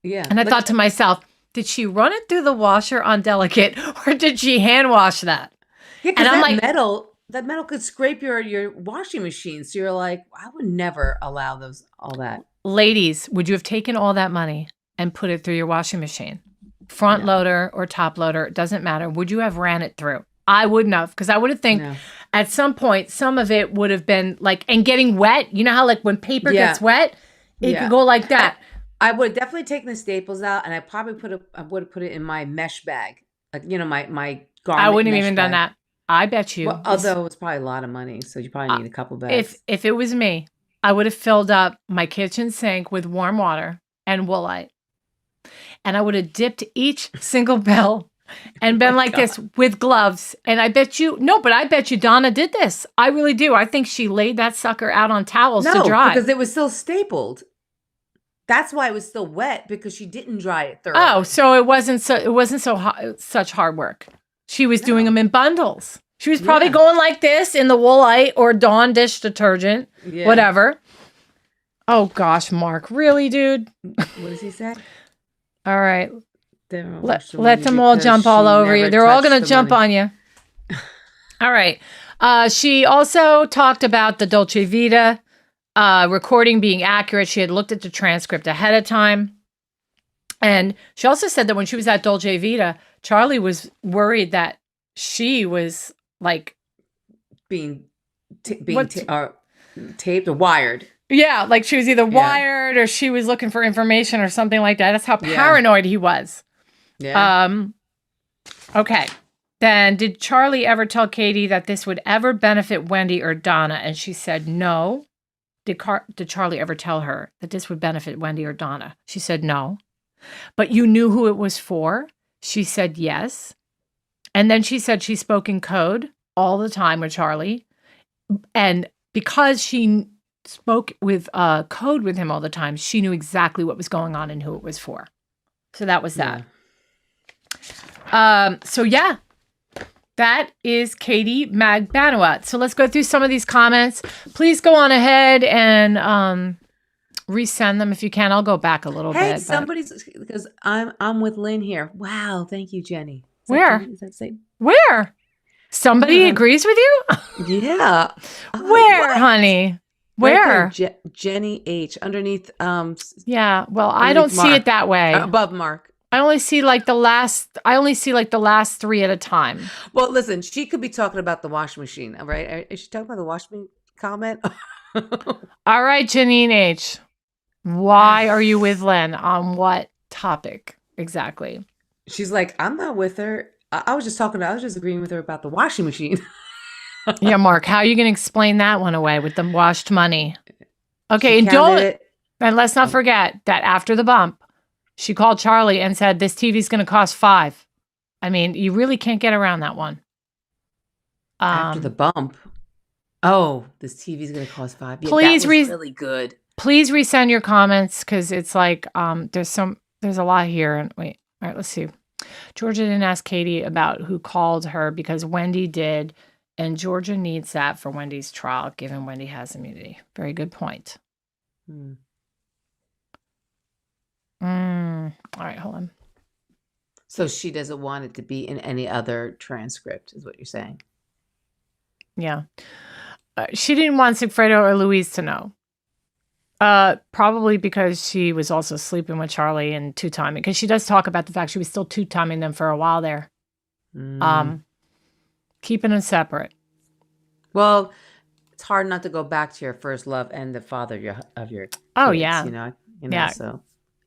Yeah. And I thought to myself, did she run it through the washer on delicate, or did she hand wash that? Yeah, because that metal could scrape your washing machine. So you're like, I would never allow all that. Ladies, would you have taken all that money and put it through your washing machine? Front loader or top loader, it doesn't matter. Would you have ran it through? I wouldn't have, because I would have think at some point, some of it would have been like, and getting wet. You know how like when paper gets wet, it could go like that. I would have definitely taken the staples out, and I probably would have put it in my mesh bag, like my garment. I wouldn't have mesh even done bag. that. I bet you. Well, although it was probably a lot of money, so you probably need a couple bags. If it was me, I would have filled up my kitchen sink with warm water and Woolite, and I would have dipped each single bill and been like this with gloves. And I bet you Donna did this. I really do. I think she laid that sucker out on towels to dry. Because it was still stapled. That's why it was still wet, because she didn't dry it thoroughly. Oh, so it wasn't such hard work. She was doing them in bundles. She was probably going like this in the Woolite or Dawn dish detergent, whatever. Oh gosh, Mark, really, dude? What does he say? All right. Let them all jump all over you. They're all going to jump on you. All right. She also talked about the Dolce Vita recording being accurate. She had looked at the transcript ahead of time. And she also said that when she was at Dolce Vita, Charlie was worried that she was like being What- taped or wired. yeah, like she was either wired or she was looking for information or something like that. That's how paranoid he was. Yeah. Okay. Then did Charlie ever tell Katie that this would ever benefit Wendy or Donna? And she said no. Did Charlie ever tell her that this would benefit Wendy or Donna? She said no. But you knew who it was for? She said yes. And then she said she spoke in code all the time with Charlie. And because she spoke with code with him all the time, she knew exactly what was going on and who it was for. So that was that. So yeah, that is Katie Magbanua. So let's go through some of these comments. Please go on ahead and resend them if you can. I'll go back a little bit. Hey, somebody's because I'm with Lynn here. Wow, thank you, Jenny. Where? Say? Where? Somebody agrees with you? Yeah. Where, honey? Where? Right there, Jenny H. Underneath. Yeah. Well, I don't see it that way. Above Mark. I only see like the last 3 at a time. Well, listen, she could be talking about the washing machine, right? Is she talking about the washing machine comment? All right, Janine H. Why are you with Len? On what topic exactly? She's like, I'm not with her. I was just agreeing with her about the washing machine. Yeah, Mark, how are you going to explain that one away with the washed money? Okay, and let's not forget that after the bump, she called Charlie and said, this TV's going to cost $5. I mean, you really can't get around that one. After the bump. Oh, this TV's going to cost $5. Yeah, please that was really good. Please resend your comments because it's like there's a lot here. And wait, all right, let's see. Georgia didn't ask Katie about who called her because Wendy did, and Georgia needs that for Wendy's trial, given Wendy has immunity. Very good point. All right, hold on. So she doesn't want it to be in any other transcript, is what you're saying? Yeah. She didn't want Sigfredo or Louise to know. Probably because she was also sleeping with Charlie and two-timing. Because she does talk about the fact she was still two-timing them for a while there. Keeping them separate. Well, it's hard not to go back to your first love and the father of your kids, yeah. You know, so.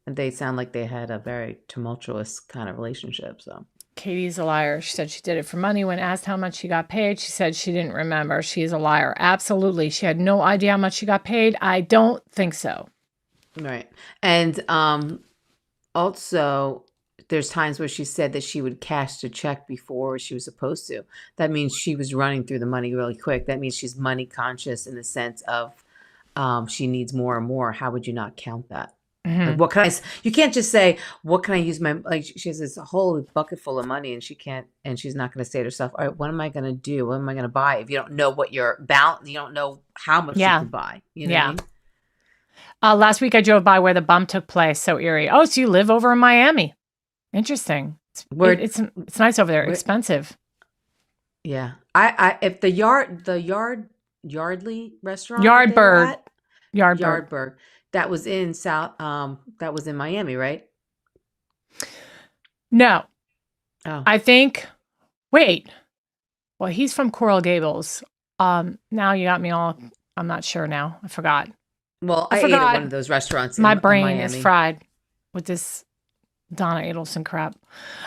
And they sound like they had a very tumultuous kind of relationship, so. Katie's a liar. She said she did it for money. When asked how much she got paid, she said she didn't remember. She is a liar. Absolutely. She had no idea how much she got paid. I don't think so. Right. And also, there's times where she said that she would cash the check before she was supposed to. That means she was running through the money really quick. That means she's money conscious in the sense of she needs more and more. How would you not count that? Like, what can you can't just say, what can I use she has this whole bucket full of money and she's not going to say to herself, all right, what am I going to do? What am I going to buy? If you don't know what your balance, you don't know how much you can buy. You know what I mean? Last week I drove by where the bump took place. So eerie. Oh, so you live over in Miami. Interesting. It's nice over there. Expensive. Yeah. If the Yardley restaurant. Yardberg. That was in that was in Miami, right? No. Oh. I think, wait. Well, he's from Coral Gables. Now you got me all, I'm not sure now. I forgot. Well, I ate at one of those restaurants My brain is fried with this Donna Adelson crap.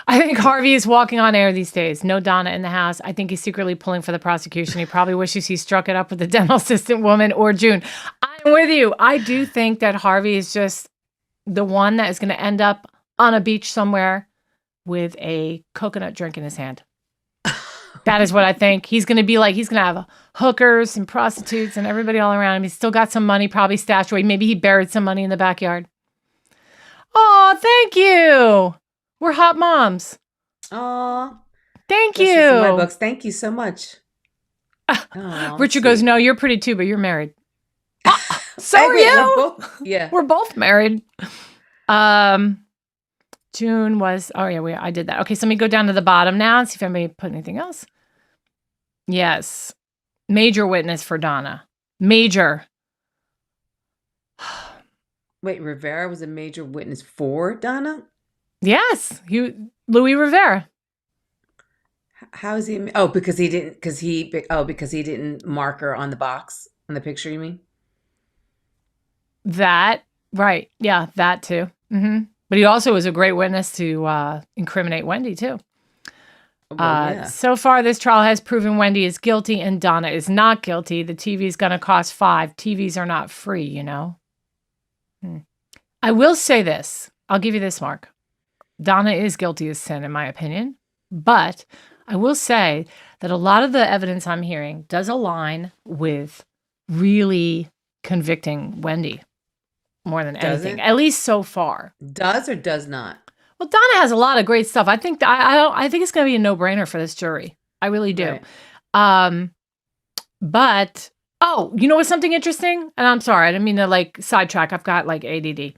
I think Harvey is walking on air these days. No Donna in the house. I think he's secretly pulling for the prosecution. He probably wishes he struck it up with the dental assistant woman or June. I'm with you. I do think that Harvey is just the one that is going to end up on a beach somewhere with a coconut drink in his hand. That is what I think. He's going to have hookers and prostitutes and everybody all around him. He's still got some money probably stashed away. Maybe he buried some money in the backyard. Oh, thank you. We're hot moms. Oh, thank you. My books. Thank you so much. Richard goes, no, you're pretty too, but you're married. So are you? We're both married. June was, I did that. Okay, so let me go down to the bottom now and see if anybody put anything else. Yes. Major witness for Donna. Major. Wait, Rivera was a major witness for Donna? Yes. Louis Rivera. How is he? Oh, because he didn't. Because he didn't mark her on the box on the picture. You mean That right? Yeah, that too. But he also was a great witness to incriminate Wendy too. Well, yeah. So far, this trial has proven Wendy is guilty and Donna is not guilty. The TV is going to cost $5. TVs are not free, you know. I will say this. I'll give you this, Mark. Donna is guilty of sin, in my opinion. But I will say that a lot of the evidence I'm hearing does align with really convicting Wendy more than Does anything, it? at least so far. Does or does not? Well, Donna has a lot of great stuff. I think I think it's going to be a no-brainer for this jury. I really do. Right. But you know what's something interesting? And I'm sorry, I didn't mean to like sidetrack. I've got like ADD.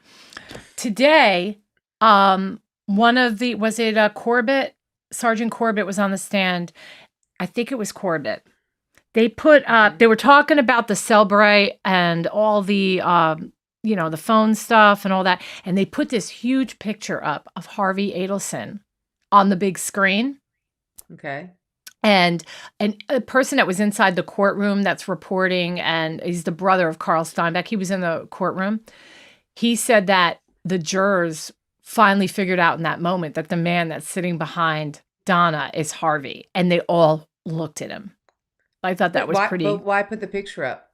Today, Corbett? Sergeant Corbett was on the stand. I think it was Corbett. They put they were talking about the Cellbrite and all the the phone stuff and all that. And they put this huge picture up of Harvey Adelson on the big screen. Okay. And a person that was inside the courtroom that's reporting, and he's the brother of Carl Steinbeck. He was in the courtroom. He said that the jurors finally figured out in that moment that the man that's sitting behind Donna is Harvey. And they all looked at him. I thought that was pretty. But why put the picture up?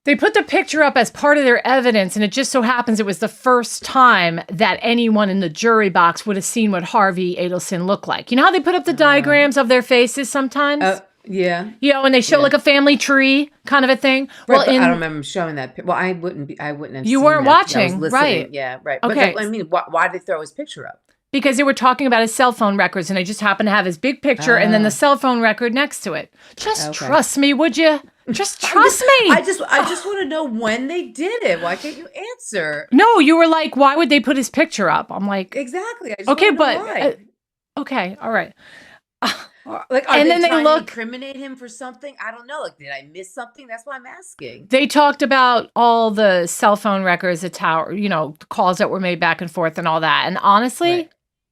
They put the picture up as part of their evidence, and it just so happens it was the first time that anyone in the jury box would have seen what Harvey Adelson looked like. You know how they put up the diagrams of their faces sometimes? Yeah. And they show like a family tree kind of a thing. Right, well, I don't remember showing that. Well, I wouldn't have. You seen weren't that. watching, I was listening. right? Yeah, right. Okay. But I mean, why did they throw his picture up? Because they were talking about his cell phone records, and they just happened to have his big picture and then the cell phone record next to it. Just trust me, would you? Just trust me. I just want to know when they did it. Why can't you answer? No, you were like, why would they put his picture up? I'm like, exactly. I just okay, but why. Okay, all right. Like, are they trying to incriminate him for something? I don't know. Like, did I miss something? That's why I'm asking. They talked about all the cell phone records, the tower, calls that were made back and forth and all that. And honestly,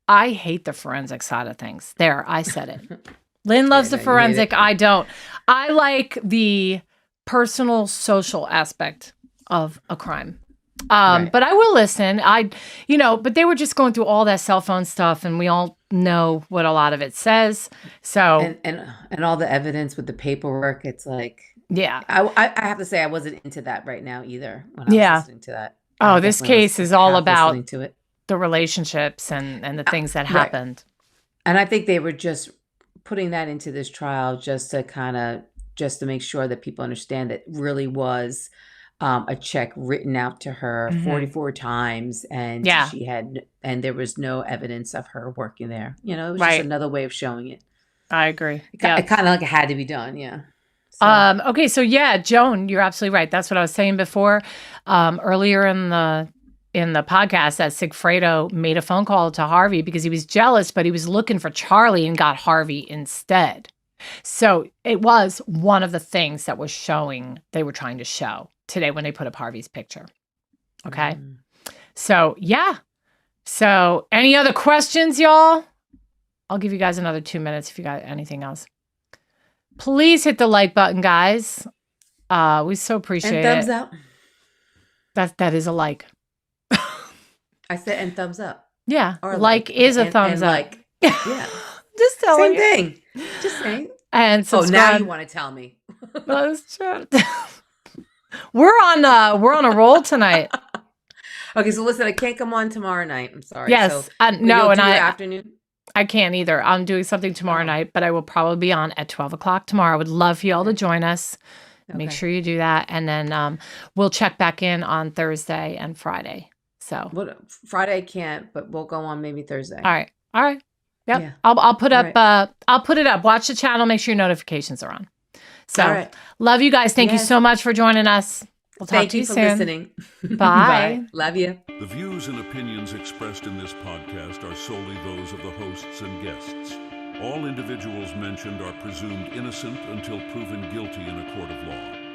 I hate the forensic side of things. There, I said it. Lynn loves the forensic. I don't. I like the personal, social aspect of a crime. But I will listen. But they were just going through all that cell phone stuff, and we all know what a lot of it says. So and all the evidence with the paperwork, it's like, yeah. I have to say I wasn't into that right now either when I was listening to that. Oh, this case is all about to it. The relationships and the things that happened. And I think they were just putting that into this trial just to make sure that people understand that really was a check written out to her 44 times, and and there was no evidence of her working there. It was just another way of showing it. I agree. It kind of like it had to be done. Yeah. So. Okay. So Joan, you're absolutely right. That's what I was saying before. Earlier in the podcast, that Sigfredo made a phone call to Harvey because he was jealous, but he was looking for Charlie and got Harvey instead. So it was one of the things that was showing, they were trying to show today when they put up Harvey's picture. Okay. So, So any other questions, y'all? I'll give you guys another 2 minutes if you got anything else. Please hit the like button, guys. We so appreciate and thumbs up. That is a like. I said, and thumbs up. Yeah. Or like is a thumbs up. Like, yeah. Just telling you. Same thing. Just saying. And subscribe. Now you want to tell me. That's true. We're on a roll tonight. Okay, so listen, I can't come on tomorrow night. I'm sorry. Yes. So, no, and afternoon. I can't either. I'm doing something tomorrow night, but I will probably be on at 12 o'clock tomorrow. I would love for y'all to join us. Okay. Make sure you do that. And then we'll check back in on Thursday and Friday. So Friday I can't, but we'll go on maybe Thursday. All right. Yep. Yeah. I'll put up. Right. I'll put it up. Watch the channel. Make sure your notifications are on. So love you guys. Thank you so much for joining us. We'll talk to you soon. Thank you for listening. Bye. Love you. The views and opinions expressed in this podcast are solely those of the hosts and guests. All individuals mentioned are presumed innocent until proven guilty in a court of law.